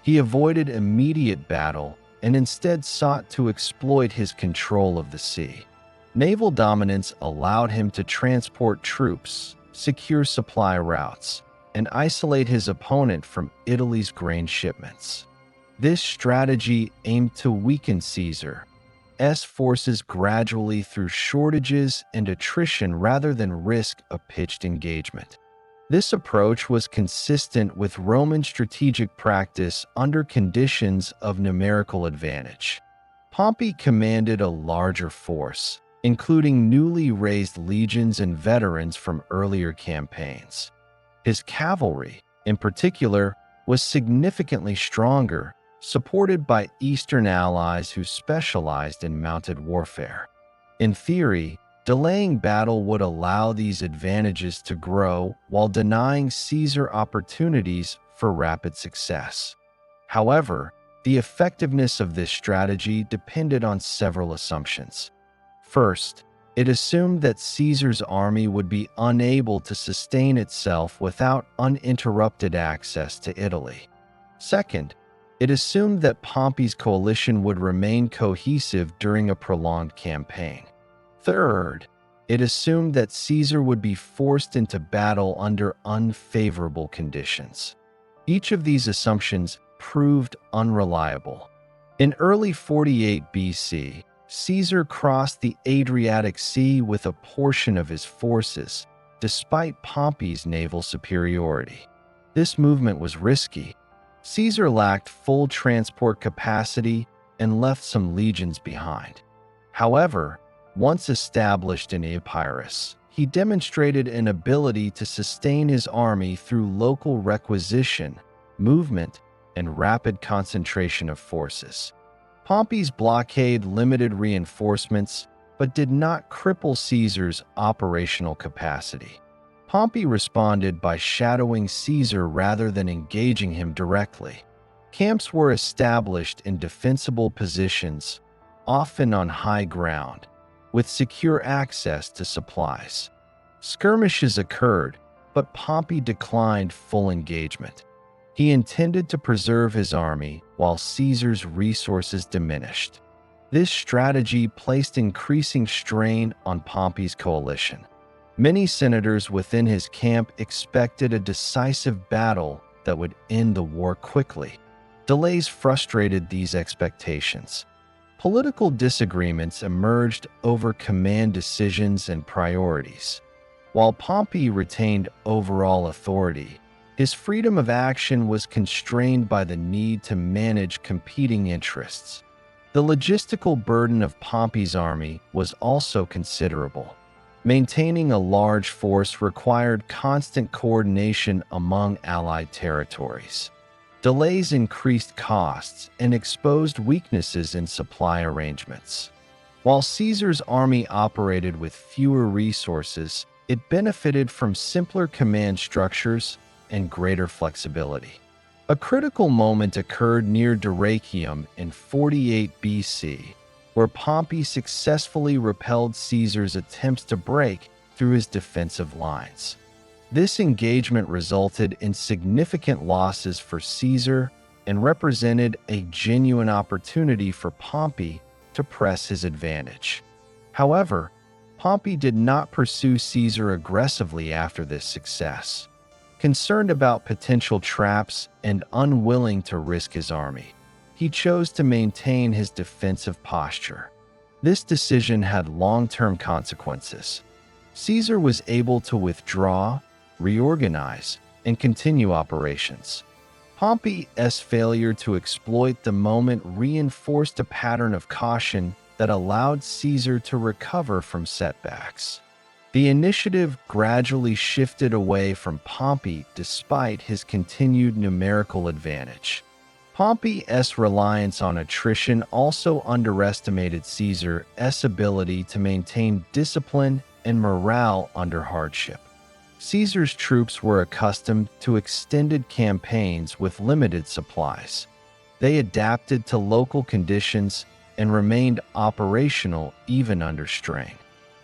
He avoided immediate battle and instead sought to exploit his control of the sea. Naval dominance allowed him to transport troops, secure supply routes, and isolate his opponent from Italy's grain shipments. This strategy aimed to weaken Caesar's forces gradually through shortages and attrition rather than risk a pitched engagement. This approach was consistent with Roman strategic practice under conditions of numerical advantage. Pompey commanded a larger force, including newly raised legions and veterans from earlier campaigns. His cavalry, in particular, was significantly stronger, supported by Eastern allies who specialized in mounted warfare. In theory, Delaying battle would allow these advantages to grow while denying Caesar opportunities for rapid success. However, the effectiveness of this strategy depended on several assumptions. First, it assumed that Caesar's army would be unable to sustain itself without uninterrupted access to Italy. Second, it assumed that Pompey's coalition would remain cohesive during a prolonged campaign. Third, it assumed that Caesar would be forced into battle under unfavorable conditions. Each of these assumptions proved unreliable. In early 48 BC, Caesar crossed the Adriatic Sea with a portion of his forces, despite Pompey's naval superiority. This movement was risky. Caesar lacked full transport capacity and left some legions behind. However, once established in Epirus, he demonstrated an ability to sustain his army through local requisition, movement, and rapid concentration of forces. Pompey's blockade limited reinforcements, but did not cripple Caesar's operational capacity. Pompey responded by shadowing Caesar rather than engaging him directly. Camps were established in defensible positions, often on high ground, with secure access to supplies. Skirmishes occurred, but Pompey declined full engagement. He intended to preserve his army while Caesar's resources diminished. This strategy placed increasing strain on Pompey's coalition. Many senators within his camp expected a decisive battle that would end the war quickly. Delays frustrated these expectations. Political disagreements emerged over command decisions and priorities. While Pompey retained overall authority, his freedom of action was constrained by the need to manage competing interests. The logistical burden of Pompey's army was also considerable. Maintaining a large force required constant coordination among allied territories. Delays increased costs and exposed weaknesses in supply arrangements. While Caesar's army operated with fewer resources, it benefited from simpler command structures and greater flexibility. A critical moment occurred near Dyrrhachium in 48 BC, where Pompey successfully repelled Caesar's attempts to break through his defensive lines. This engagement resulted in significant losses for Caesar and represented a genuine opportunity for Pompey to press his advantage. However, Pompey did not pursue Caesar aggressively after this success. Concerned about potential traps and unwilling to risk his army, he chose to maintain his defensive posture. This decision had long-term consequences. Caesar was able to withdraw, reorganize, and continue operations. Pompey's failure to exploit the moment reinforced a pattern of caution that allowed Caesar to recover from setbacks. The initiative gradually shifted away from Pompey despite his continued numerical advantage. Pompey's reliance on attrition also underestimated Caesar's ability to maintain discipline and morale under hardship. Caesar's troops were accustomed to extended campaigns with limited supplies. They adapted to local conditions and remained operational even under strain.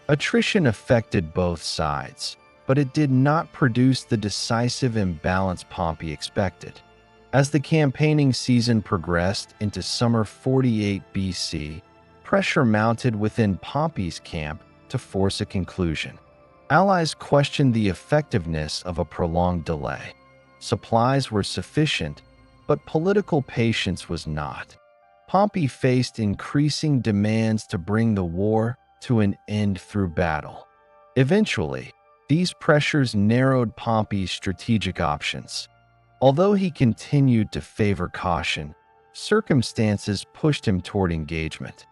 Attrition affected both sides, but it did not produce the decisive imbalance Pompey expected. As the campaigning season progressed into summer 48 BC, pressure mounted within Pompey's camp to force a conclusion. Allies questioned the effectiveness of a prolonged delay. Supplies were sufficient, but political patience was not. Pompey faced increasing demands to bring the war to an end through battle. Eventually, these pressures narrowed Pompey's strategic options. Although he continued to favor caution, circumstances pushed him toward engagement.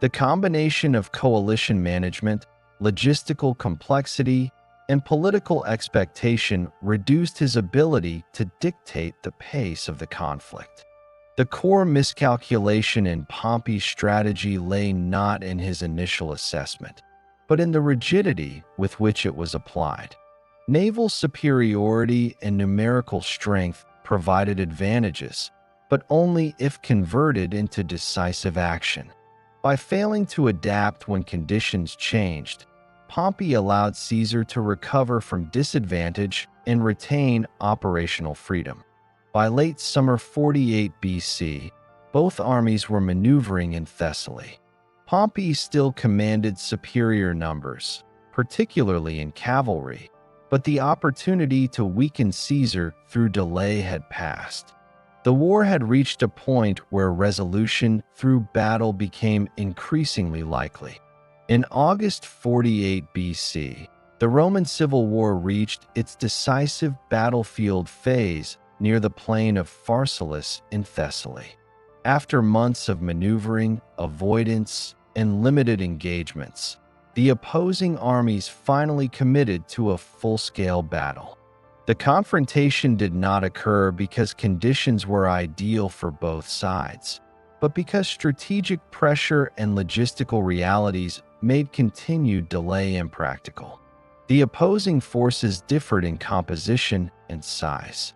The combination of coalition management, logistical complexity, and political expectation reduced his ability to dictate the pace of the conflict. The core miscalculation in Pompey's strategy lay not in his initial assessment, but in the rigidity with which it was applied. Naval superiority and numerical strength provided advantages, but only if converted into decisive action. By failing to adapt when conditions changed, Pompey allowed Caesar to recover from disadvantage and retain operational freedom. By late summer 48 BC, both armies were maneuvering in Thessaly. Pompey still commanded superior numbers, particularly in cavalry, but the opportunity to weaken Caesar through delay had passed. The war had reached a point where resolution through battle became increasingly likely. In August 48 BC, the Roman Civil War reached its decisive battlefield phase near the plain of Pharsalus in Thessaly. After months of maneuvering, avoidance, and limited engagements, the opposing armies finally committed to a full-scale battle. The confrontation did not occur because conditions were ideal for both sides, but because strategic pressure and logistical realities made continued delay impractical. The opposing forces differed in composition and size.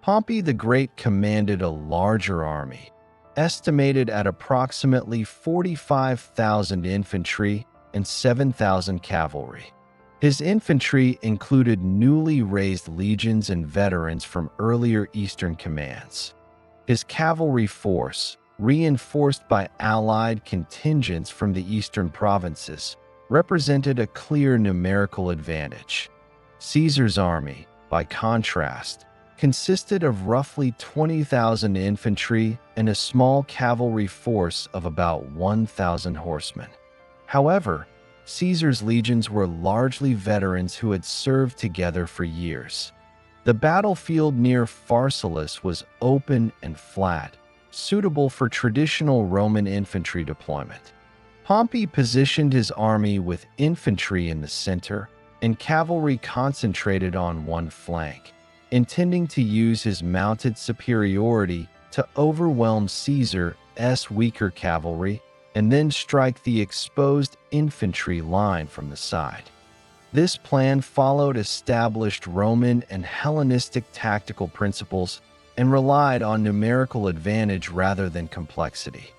Pompey the Great commanded a larger army, estimated at approximately 45,000 infantry and 7,000 cavalry. His infantry included newly raised legions and veterans from earlier Eastern commands. His cavalry force, reinforced by allied contingents from the eastern provinces, represented a clear numerical advantage. Caesar's army, by contrast, consisted of roughly 20,000 infantry and a small cavalry force of about 1,000 horsemen. However, Caesar's legions were largely veterans who had served together for years. The battlefield near Pharsalus was open and flat, suitable for traditional Roman infantry deployment. Pompey positioned his army with infantry in the center and cavalry concentrated on one flank, intending to use his mounted superiority to overwhelm Caesar's weaker cavalry and then strike the exposed infantry line from the side. This plan followed established Roman and Hellenistic tactical principles and relied on numerical advantage rather than complexity.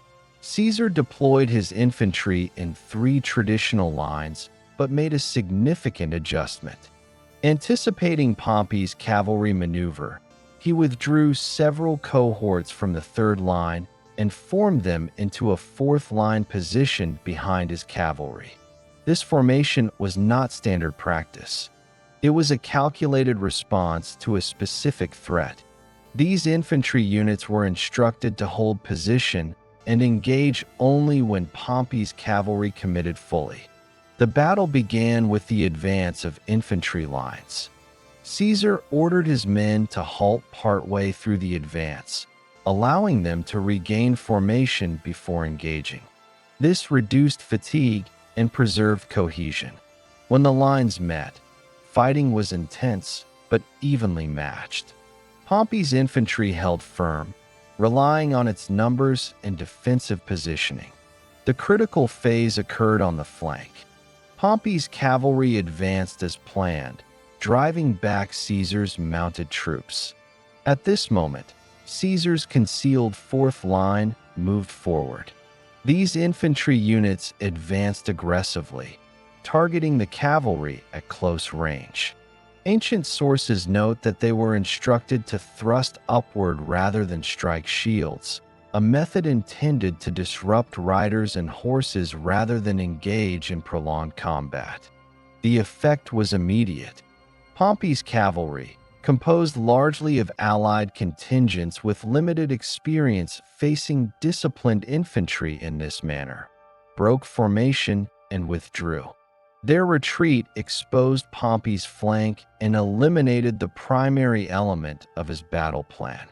Caesar deployed his infantry in 3 traditional lines, but made a significant adjustment. Anticipating Pompey's cavalry maneuver, he withdrew several cohorts from the 3rd line and formed them into a 4th line position behind his cavalry. This formation was not standard practice. It was a calculated response to a specific threat. These infantry units were instructed to hold position and engage only when Pompey's cavalry committed fully. The battle began with the advance of infantry lines. Caesar ordered his men to halt partway through the advance, allowing them to regain formation before engaging. This reduced fatigue and preserved cohesion. When the lines met, fighting was intense but evenly matched. Pompey's infantry held firm, relying on its numbers and defensive positioning. The critical phase occurred on the flank. Pompey's cavalry advanced as planned, driving back Caesar's mounted troops. At this moment, Caesar's concealed 4th line moved forward. These infantry units advanced aggressively, targeting the cavalry at close range. Ancient sources note that they were instructed to thrust upward rather than strike shields, a method intended to disrupt riders and horses rather than engage in prolonged combat. The effect was immediate. Pompey's cavalry, composed largely of allied contingents with limited experience facing disciplined infantry in this manner, broke formation and withdrew. Their retreat exposed Pompey's flank and eliminated the primary element of his battle plan.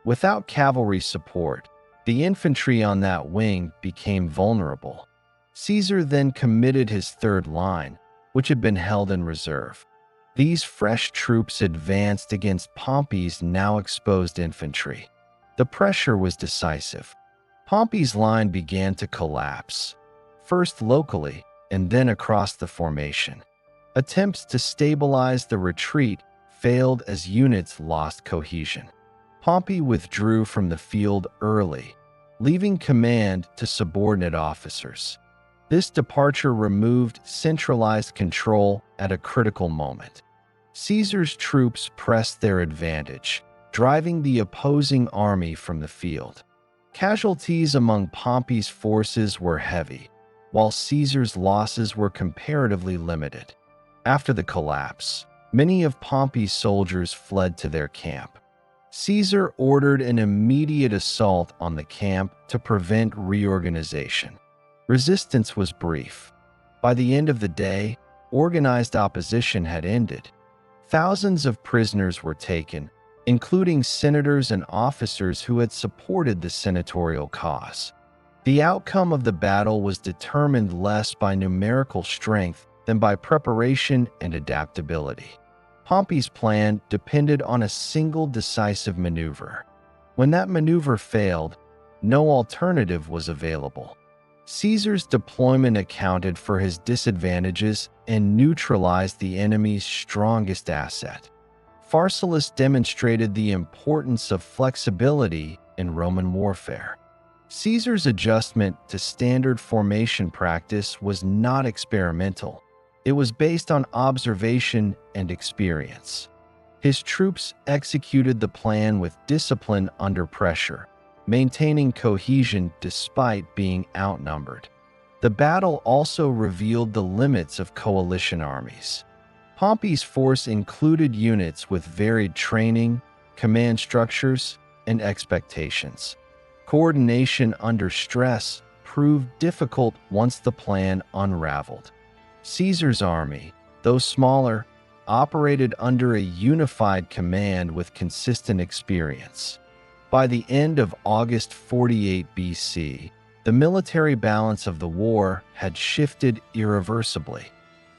Without cavalry support, the infantry on that wing became vulnerable. Caesar then committed his 3rd line, which had been held in reserve. These fresh troops advanced against Pompey's now exposed infantry. The pressure was decisive. Pompey's line began to collapse, first locally and then across the formation. Attempts to stabilize the retreat failed as units lost cohesion. Pompey withdrew from the field early, leaving command to subordinate officers. This departure removed centralized control at a critical moment. Caesar's troops pressed their advantage, driving the opposing army from the field. Casualties among Pompey's forces were heavy, while Caesar's losses were comparatively limited. After the collapse, many of Pompey's soldiers fled to their camp. Caesar ordered an immediate assault on the camp to prevent reorganization. Resistance was brief. By the end of the day, organized opposition had ended. Thousands of prisoners were taken, including senators and officers who had supported the senatorial cause. The outcome of the battle was determined less by numerical strength than by preparation and adaptability. Pompey's plan depended on a single decisive maneuver. When that maneuver failed, no alternative was available. Caesar's deployment accounted for his disadvantages and neutralized the enemy's strongest asset. Pharsalus demonstrated the importance of flexibility in Roman warfare. Caesar's adjustment to standard formation practice was not experimental. It was based on observation and experience. His troops executed the plan with discipline under pressure, maintaining cohesion despite being outnumbered. The battle also revealed the limits of coalition armies. Pompey's force included units with varied training, command structures, and expectations. Coordination under stress proved difficult once the plan unraveled. Caesar's army, though smaller, operated under a unified command with consistent experience. By the end of August 48 BC, the military balance of the war had shifted irreversibly.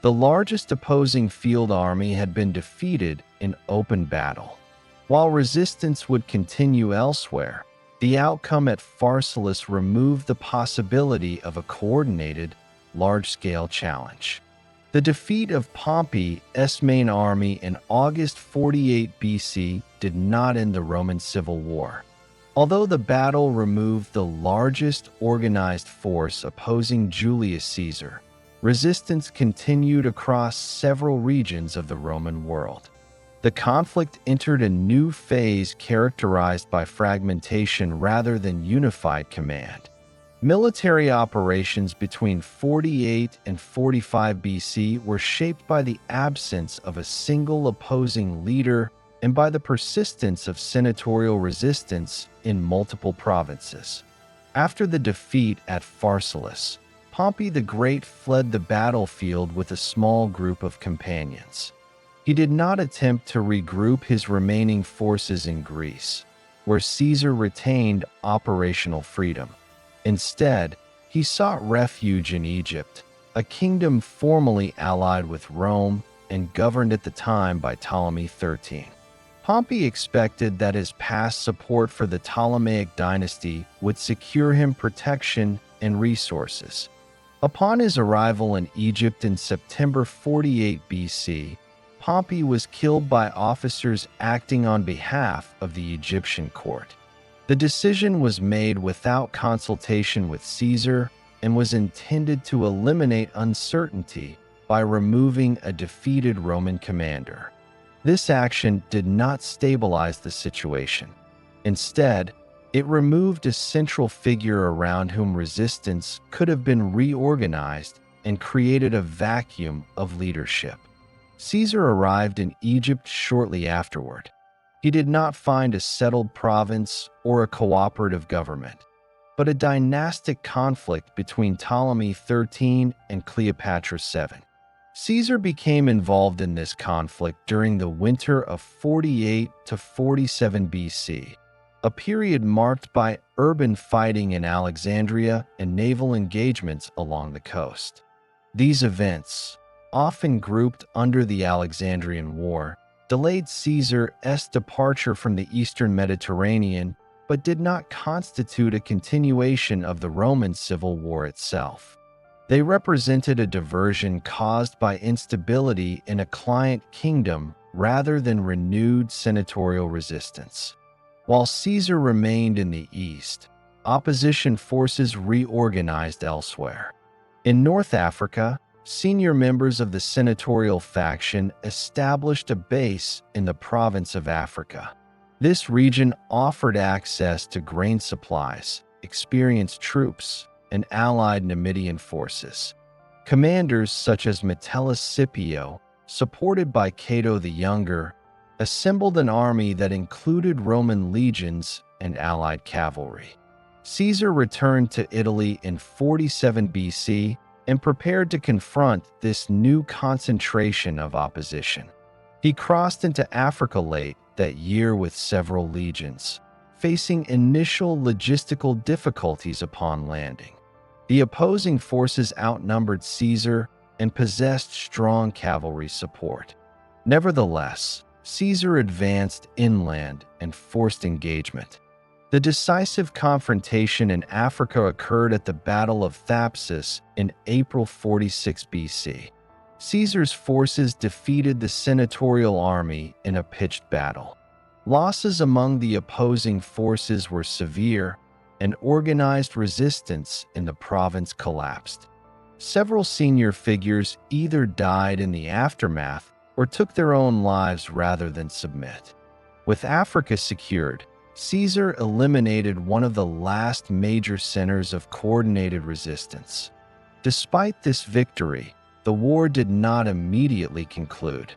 The largest opposing field army had been defeated in open battle. While resistance would continue elsewhere, the outcome at Pharsalus removed the possibility of a coordinated, large-scale challenge. The defeat of Pompey's main army in August 48 BC did not end the Roman Civil War. Although the battle removed the largest organized force opposing Julius Caesar, resistance continued across several regions of the Roman world. The conflict entered a new phase characterized by fragmentation rather than unified command. Military operations between 48 and 45 BC were shaped by the absence of a single opposing leader and by the persistence of senatorial resistance in multiple provinces. After the defeat at Pharsalus, Pompey the Great fled the battlefield with a small group of companions. He did not attempt to regroup his remaining forces in Greece, where Caesar retained operational freedom. Instead, he sought refuge in Egypt, a kingdom formerly allied with Rome and governed at the time by Ptolemy XIII. Pompey expected that his past support for the Ptolemaic dynasty would secure him protection and resources. Upon his arrival in Egypt in September 48 BC, Pompey was killed by officers acting on behalf of the Egyptian court. The decision was made without consultation with Caesar and was intended to eliminate uncertainty by removing a defeated Roman commander. This action did not stabilize the situation. Instead, it removed a central figure around whom resistance could have been reorganized and created a vacuum of leadership. Caesar arrived in Egypt shortly afterward. He did not find a settled province or a cooperative government, but a dynastic conflict between Ptolemy XIII and Cleopatra VII. Caesar became involved in this conflict during the winter of 48 to 47 BC, a period marked by urban fighting in Alexandria and naval engagements along the coast. These events, often grouped under the Alexandrian War, delayed Caesar's departure from the eastern Mediterranean, but did not constitute a continuation of the Roman Civil War itself. They represented a diversion caused by instability in a client kingdom rather than renewed senatorial resistance. While Caesar remained in the east, opposition forces reorganized elsewhere. In North Africa, senior members of the senatorial faction established a base in the province of Africa. This region offered access to grain supplies, experienced troops, and allied Numidian forces. Commanders such as Metellus Scipio, supported by Cato the Younger, assembled an army that included Roman legions and allied cavalry. Caesar returned to Italy in 47 BC and prepared to confront this new concentration of opposition. He crossed into Africa late that year with several legions, facing initial logistical difficulties upon landing. The opposing forces outnumbered Caesar and possessed strong cavalry support. Nevertheless, Caesar advanced inland and forced engagement. The decisive confrontation in Africa occurred at the Battle of Thapsus in April 46 BC. Caesar's forces defeated the senatorial army in a pitched battle. Losses among the opposing forces were severe, and organized resistance in the province collapsed. Several senior figures either died in the aftermath or took their own lives rather than submit. With Africa secured, Caesar eliminated one of the last major centers of coordinated resistance. Despite this victory, the war did not immediately conclude.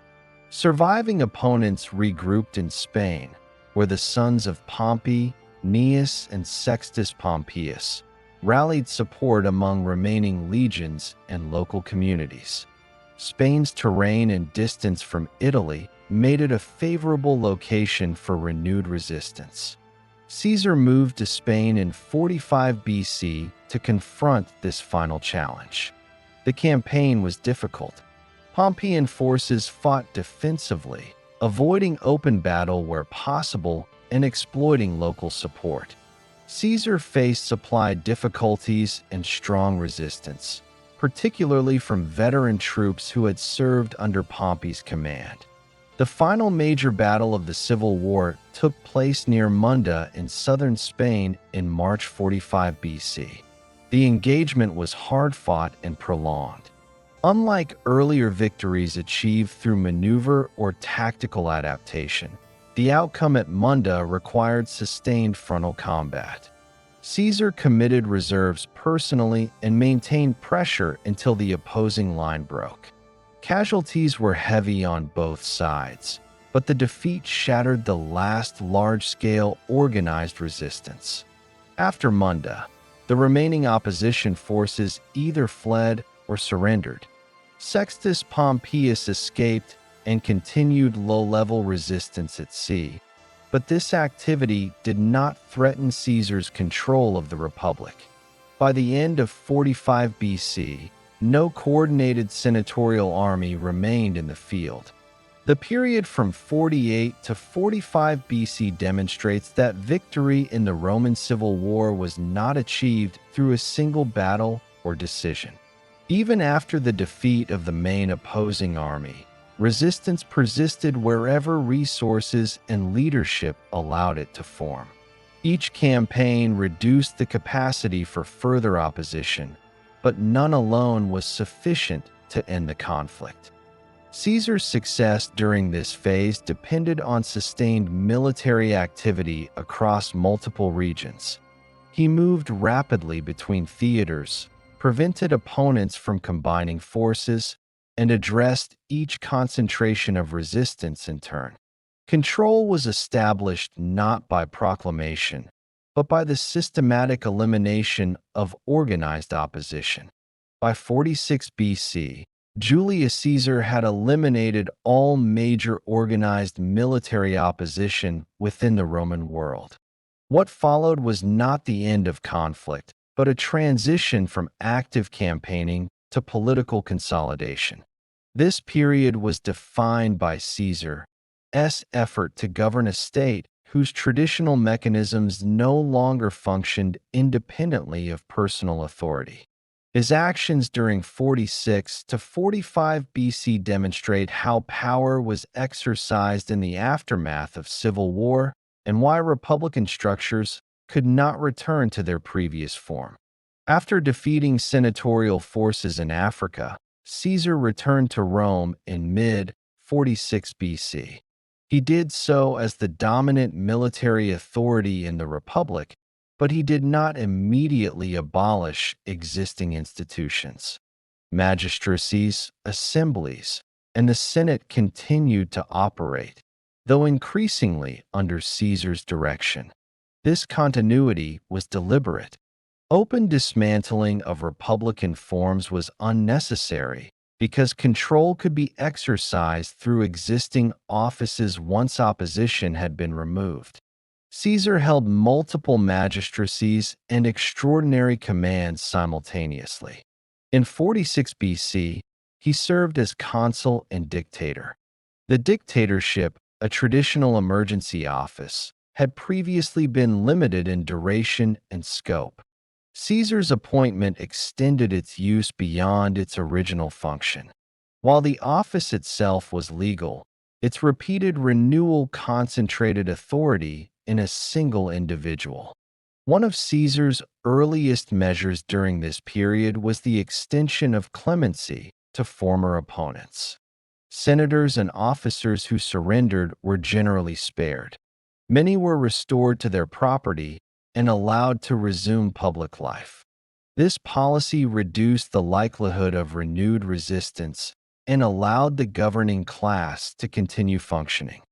Surviving opponents regrouped in Spain, where the sons of Pompey, Gnaeus, and Sextus Pompeius rallied support among remaining legions and local communities. Spain's terrain and distance from Italy made it a favorable location for renewed resistance. Caesar moved to Spain in 45 BC to confront this final challenge. The campaign was difficult. Pompeian forces fought defensively, avoiding open battle where possible and exploiting local support. Caesar faced supply difficulties and strong resistance, particularly from veteran troops who had served under Pompey's command. The final major battle of the Civil War took place near Munda in southern Spain in March 45 BC. The engagement was hard-fought and prolonged. Unlike earlier victories achieved through maneuver or tactical adaptation, the outcome at Munda required sustained frontal combat. Caesar committed reserves personally and maintained pressure until the opposing line broke. Casualties were heavy on both sides, but the defeat shattered the last large-scale organized resistance. After Munda, the remaining opposition forces either fled or surrendered. Sextus Pompeius escaped and continued low-level resistance at sea, but this activity did not threaten Caesar's control of the Republic. By the end of 45 BC, no coordinated senatorial army remained in the field. The period from 48 to 45 BC demonstrates that victory in the Roman Civil War was not achieved through a single battle or decision. Even after the defeat of the main opposing army, resistance persisted wherever resources and leadership allowed it to form. Each campaign reduced the capacity for further opposition, but none alone was sufficient to end the conflict. Caesar's success during this phase depended on sustained military activity across multiple regions. He moved rapidly between theaters, prevented opponents from combining forces, and addressed each concentration of resistance in turn. Control was established not by proclamation, but by the systematic elimination of organized opposition. By 46 BC, Julius Caesar had eliminated all major organized military opposition within the Roman world. What followed was not the end of conflict, but a transition from active campaigning to political consolidation. This period was defined by Caesar's effort to govern a state whose traditional mechanisms no longer functioned independently of personal authority. His actions during 46 to 45 BC demonstrate how power was exercised in the aftermath of civil war and why republican structures could not return to their previous form. After defeating senatorial forces in Africa, Caesar returned to Rome in mid-46 BC. He did so as the dominant military authority in the Republic, but he did not immediately abolish existing institutions. Magistracies, assemblies, and the Senate continued to operate, though increasingly under Caesar's direction. This continuity was deliberate. Open dismantling of republican forms was unnecessary because control could be exercised through existing offices once opposition had been removed. Caesar held multiple magistracies and extraordinary commands simultaneously. In 46 BC, he served as consul and dictator. The dictatorship, a traditional emergency office, had previously been limited in duration and scope. Caesar's appointment extended its use beyond its original function. While the office itself was legal, its repeated renewal concentrated authority in a single individual. One of Caesar's earliest measures during this period was the extension of clemency to former opponents. Senators and officers who surrendered were generally spared. Many were restored to their property and allowed to resume public life. This policy reduced the likelihood of renewed resistance and allowed the governing class to continue functioning.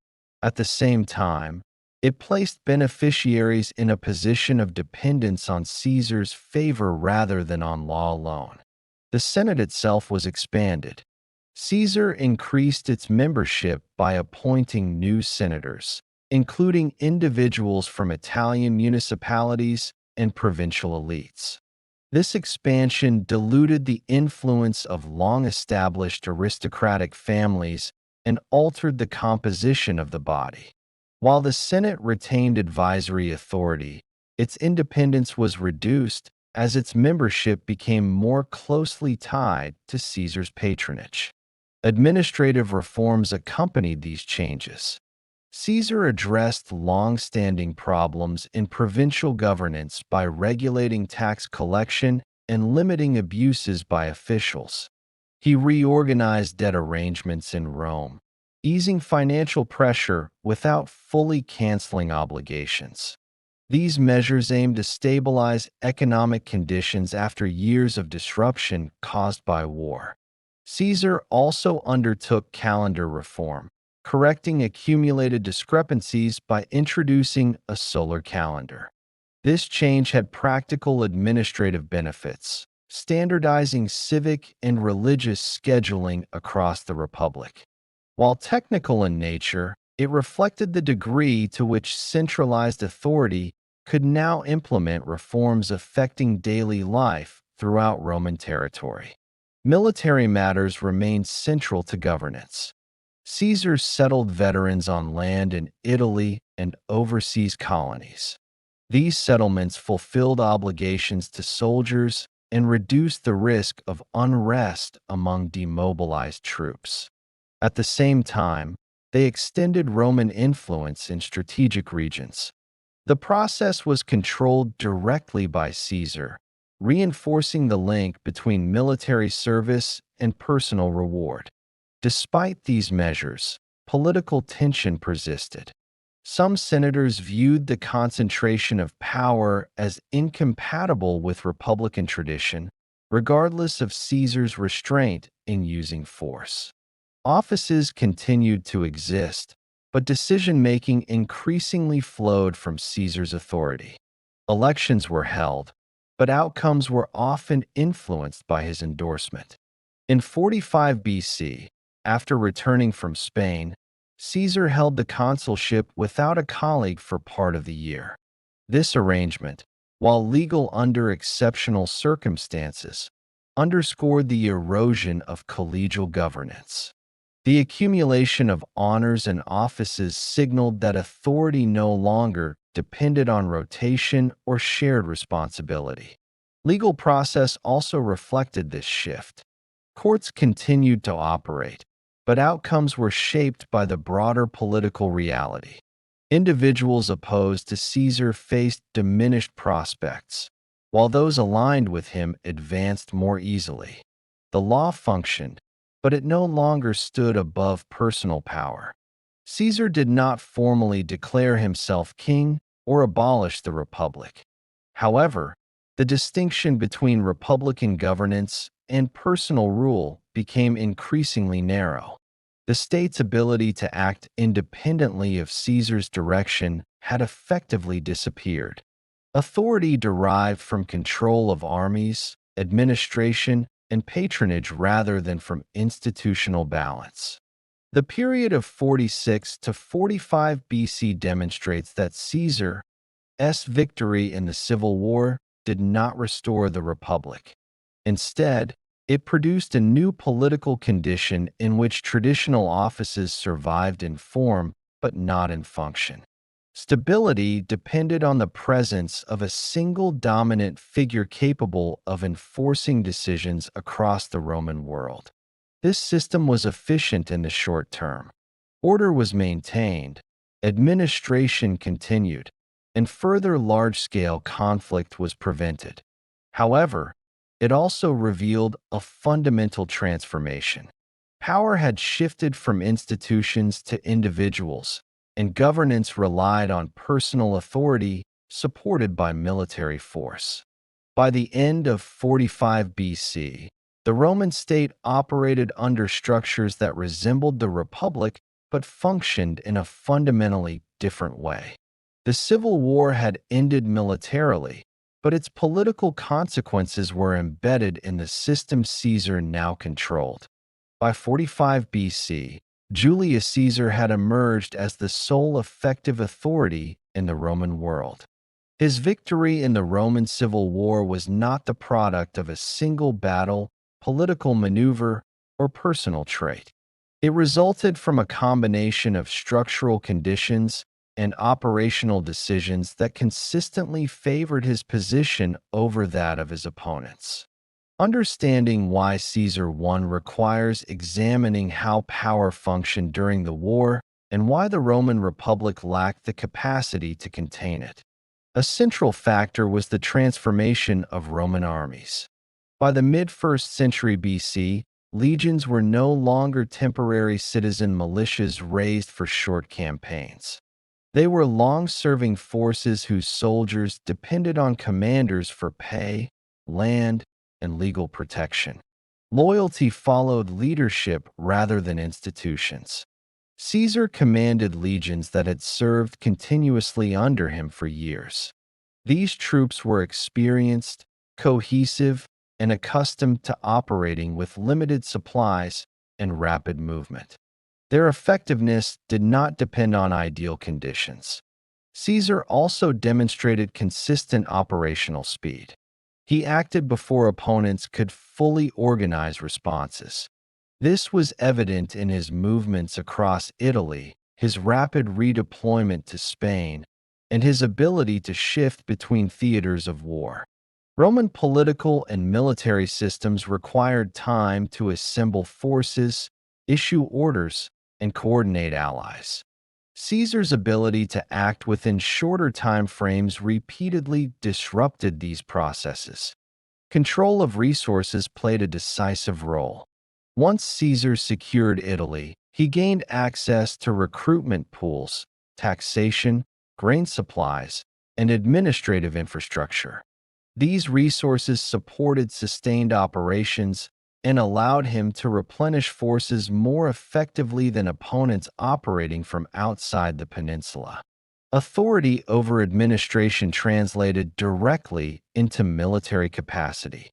At the same time, it placed beneficiaries in a position of dependence on Caesar's favor rather than on law alone. The Senate itself was expanded. Caesar increased its membership by appointing new senators, including individuals from Italian municipalities and provincial elites. This expansion diluted the influence of long-established aristocratic families and altered the composition of the body. While the Senate retained advisory authority, its independence was reduced as its membership became more closely tied to Caesar's patronage. Administrative reforms accompanied these changes. Caesar addressed long-standing problems in provincial governance by regulating tax collection and limiting abuses by officials. He reorganized debt arrangements in Rome, easing financial pressure without fully canceling obligations. These measures aimed to stabilize economic conditions after years of disruption caused by war. Caesar also undertook calendar reform, correcting accumulated discrepancies by introducing a solar calendar. This change had practical administrative benefits, standardizing civic and religious scheduling across the Republic. While technical in nature, it reflected the degree to which centralized authority could now implement reforms affecting daily life throughout Roman territory. Military matters remained central to governance. Caesar settled veterans on land in Italy and overseas colonies. These settlements fulfilled obligations to soldiers and reduced the risk of unrest among demobilized troops. At the same time, they extended Roman influence in strategic regions. The process was controlled directly by Caesar, reinforcing the link between military service and personal reward. Despite these measures, political tension persisted. Some senators viewed the concentration of power as incompatible with republican tradition, regardless of Caesar's restraint in using force. Offices continued to exist, but decision-making increasingly flowed from Caesar's authority. Elections were held, but outcomes were often influenced by his endorsement. In 45 BC, after returning from Spain, Caesar held the consulship without a colleague for part of the year. This arrangement, while legal under exceptional circumstances, underscored the erosion of collegial governance. The accumulation of honors and offices signaled that authority no longer depended on rotation or shared responsibility. Legal process also reflected this shift. Courts continued to operate, but outcomes were shaped by the broader political reality. Individuals opposed to Caesar faced diminished prospects, while those aligned with him advanced more easily. The law functioned, but it no longer stood above personal power. Caesar did not formally declare himself king or abolish the republic. However, the distinction between republican governance and personal rule became increasingly narrow. The state's ability to act independently of Caesar's direction had effectively disappeared. Authority derived from control of armies, administration, and patronage rather than from institutional balance. The period of 46 to 45 BC demonstrates that Caesar's victory in the Civil War did not restore the Republic. Instead, it produced a new political condition in which traditional offices survived in form but not in function. Stability depended on the presence of a single dominant figure capable of enforcing decisions across the Roman world. This system was efficient in the short term. Order was maintained, administration continued, and further large-scale conflict was prevented. However, it also revealed a fundamental transformation. Power had shifted from institutions to individuals, and governance relied on personal authority supported by military force. By the end of 45 BC, the Roman state operated under structures that resembled the Republic but functioned in a fundamentally different way. The Civil War had ended militarily, but its political consequences were embedded in the system Caesar now controlled. By 45 BC, Julius Caesar had emerged as the sole effective authority in the Roman world. His victory in the Roman Civil War was not the product of a single battle, political maneuver, or personal trait. It resulted from a combination of structural conditions and operational decisions that consistently favored his position over that of his opponents. Understanding why Caesar won requires examining how power functioned during the war and why the Roman Republic lacked the capacity to contain it. A central factor was the transformation of Roman armies. By the mid-1st century BC, legions were no longer temporary citizen militias raised for short campaigns. They were long-serving forces whose soldiers depended on commanders for pay, land, and legal protection. Loyalty followed leadership rather than institutions. Caesar commanded legions that had served continuously under him for years. These troops were experienced, cohesive, and accustomed to operating with limited supplies and rapid movement. Their effectiveness did not depend on ideal conditions. Caesar also demonstrated consistent operational speed. He acted before opponents could fully organize responses. This was evident in his movements across Italy, his rapid redeployment to Spain, and his ability to shift between theaters of war. Roman political and military systems required time to assemble forces, issue orders, and coordinate allies. Caesar's ability to act within shorter time frames repeatedly disrupted these processes. Control of resources played a decisive role. Once Caesar secured Italy, he gained access to recruitment pools, taxation, grain supplies, and administrative infrastructure. These resources supported sustained operations and allowed him to replenish forces more effectively than opponents operating from outside the peninsula. Authority over administration translated directly into military capacity.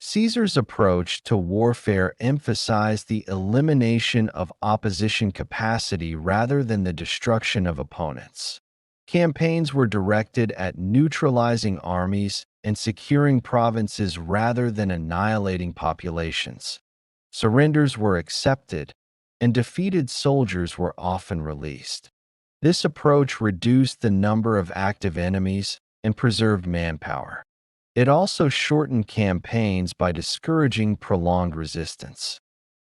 Caesar's approach to warfare emphasized the elimination of opposition capacity rather than the destruction of opponents. Campaigns were directed at neutralizing armies and securing provinces rather than annihilating populations. Surrenders were accepted, and defeated soldiers were often released. This approach reduced the number of active enemies and preserved manpower. It also shortened campaigns by discouraging prolonged resistance.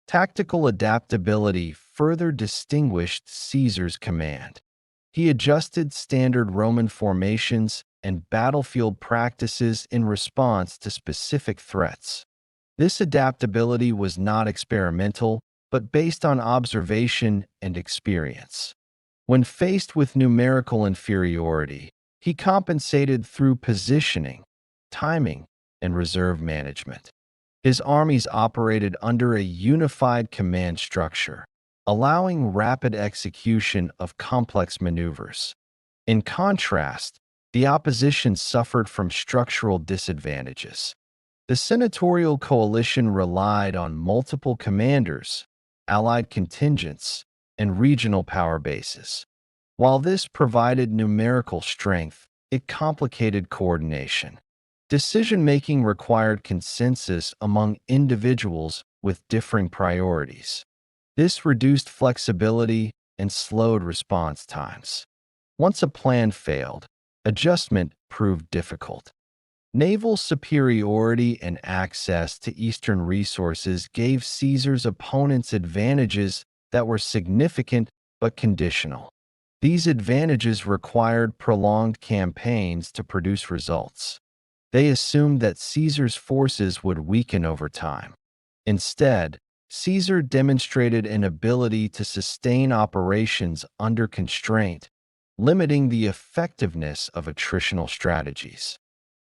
Tactical adaptability further distinguished Caesar's command. He adjusted standard Roman formations and battlefield practices in response to specific threats. This adaptability was not experimental, but based on observation and experience. When faced with numerical inferiority, he compensated through positioning, timing, and reserve management. His armies operated under a unified command structure, allowing rapid execution of complex maneuvers. In contrast, the opposition suffered from structural disadvantages. The senatorial coalition relied on multiple commanders, allied contingents, and regional power bases. While this provided numerical strength, it complicated coordination. Decision-making required consensus among individuals with differing priorities. This reduced flexibility and slowed response times. Once a plan failed, adjustment proved difficult. Naval superiority and access to eastern resources gave Caesar's opponents advantages that were significant but conditional. These advantages required prolonged campaigns to produce results. They assumed that Caesar's forces would weaken over time. Instead, Caesar demonstrated an ability to sustain operations under constraint, limiting the effectiveness of attritional strategies.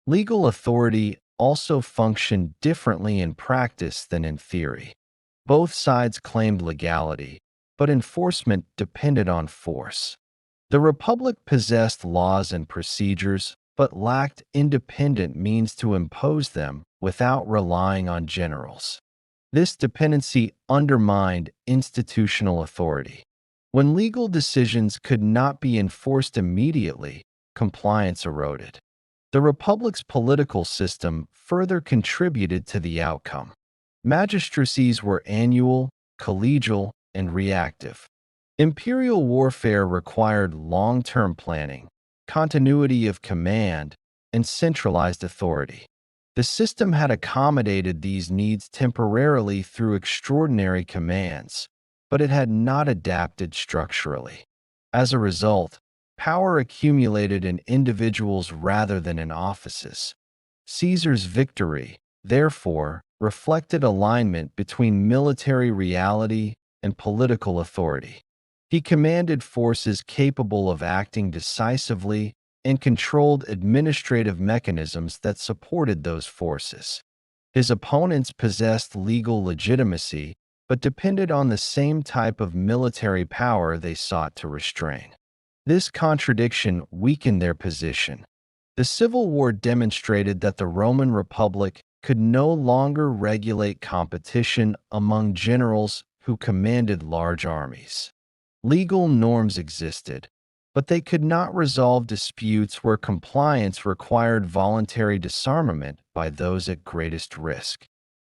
Legal authority also functioned differently in practice than in theory. Both sides claimed legality, but enforcement depended on force. The Republic possessed laws and procedures, but lacked independent means to impose them without relying on generals. This dependency undermined institutional authority. When legal decisions could not be enforced immediately, compliance eroded. The Republic's political system further contributed to the outcome. Magistracies were annual, collegial, and reactive. Imperial warfare required long-term planning, continuity of command, and centralized authority. The system had accommodated these needs temporarily through extraordinary commands, but it had not adapted structurally. As a result, power accumulated in individuals rather than in offices. Caesar's victory, therefore, reflected alignment between military reality and political authority. He commanded forces capable of acting decisively and controlled administrative mechanisms that supported those forces. His opponents possessed legal legitimacy, but depended on the same type of military power they sought to restrain. This contradiction weakened their position. The Civil War demonstrated that the Roman Republic could no longer regulate competition among generals who commanded large armies. Legal norms existed, but they could not resolve disputes where compliance required voluntary disarmament by those at greatest risk.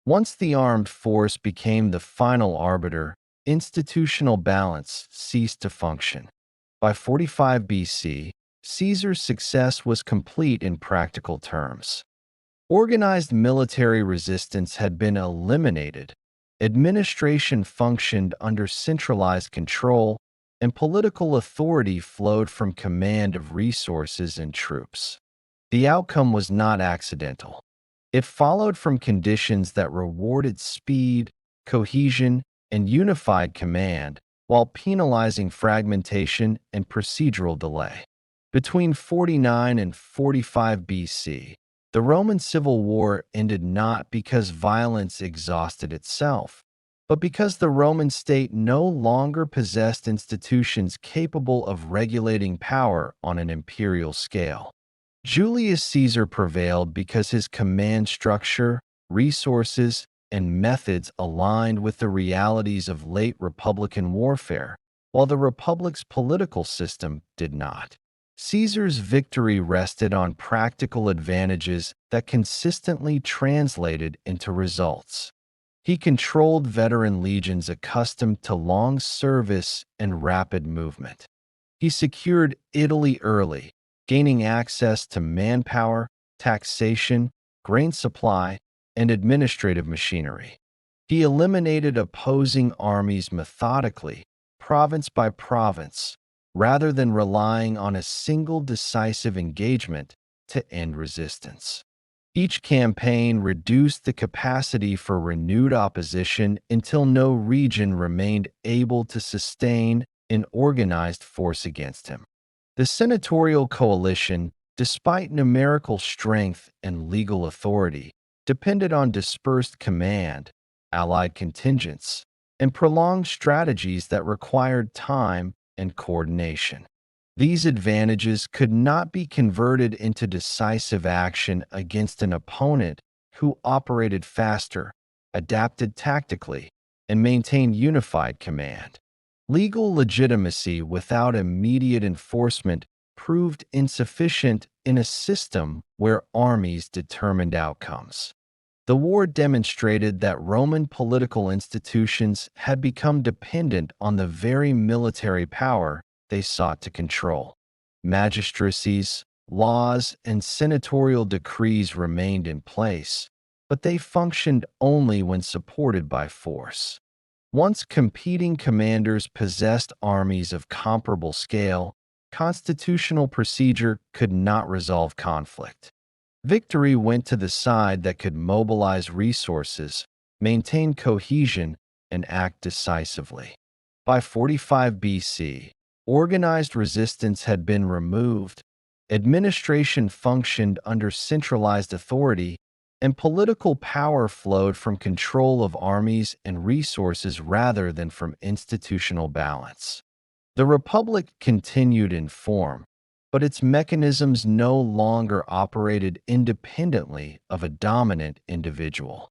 Once the armed force became the final arbiter, institutional balance ceased to function. By 45 BC, Caesar's success was complete in practical terms. Organized military resistance had been eliminated, administration functioned under centralized control, and political authority flowed from command of resources and troops. The outcome was not accidental. It followed from conditions that rewarded speed, cohesion, and unified command, while penalizing fragmentation and procedural delay. Between 49 and 45 BC, the Roman Civil War ended not because violence exhausted itself, but because the Roman state no longer possessed institutions capable of regulating power on an imperial scale. Julius Caesar prevailed because his command structure, resources, and methods aligned with the realities of late Republican warfare, while the Republic's political system did not. Caesar's victory rested on practical advantages that consistently translated into results. He controlled veteran legions accustomed to long service and rapid movement. He secured Italy early, gaining access to manpower, taxation, grain supply, and administrative machinery. He eliminated opposing armies methodically, province by province, rather than relying on a single decisive engagement to end resistance. Each campaign reduced the capacity for renewed opposition until no region remained able to sustain an organized force against him. The senatorial coalition, despite numerical strength and legal authority, depended on dispersed command, allied contingents, and prolonged strategies that required time and coordination. These advantages could not be converted into decisive action against an opponent who operated faster, adapted tactically, and maintained unified command. Legal legitimacy without immediate enforcement proved insufficient in a system where armies determined outcomes. The war demonstrated that Roman political institutions had become dependent on the very military power they sought to control. Magistracies, laws, and senatorial decrees remained in place, but they functioned only when supported by force. Once competing commanders possessed armies of comparable scale, constitutional procedure could not resolve conflict. Victory went to the side that could mobilize resources, maintain cohesion, and act decisively. By 45 BC, organized resistance had been removed, administration functioned under centralized authority, and political power flowed from control of armies and resources rather than from institutional balance. The Republic continued in form, but its mechanisms no longer operated independently of a dominant individual.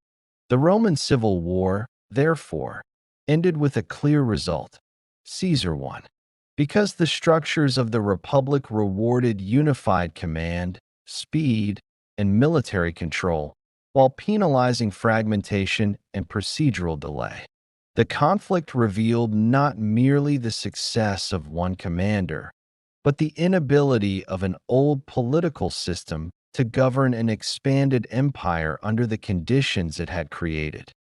The Roman Civil War, therefore, ended with a clear result: Caesar won. Because the structures of the Republic rewarded unified command, speed, and military control, while penalizing fragmentation and procedural delay. The conflict revealed not merely the success of one commander, but the inability of an old political system to govern an expanded empire under the conditions it had created.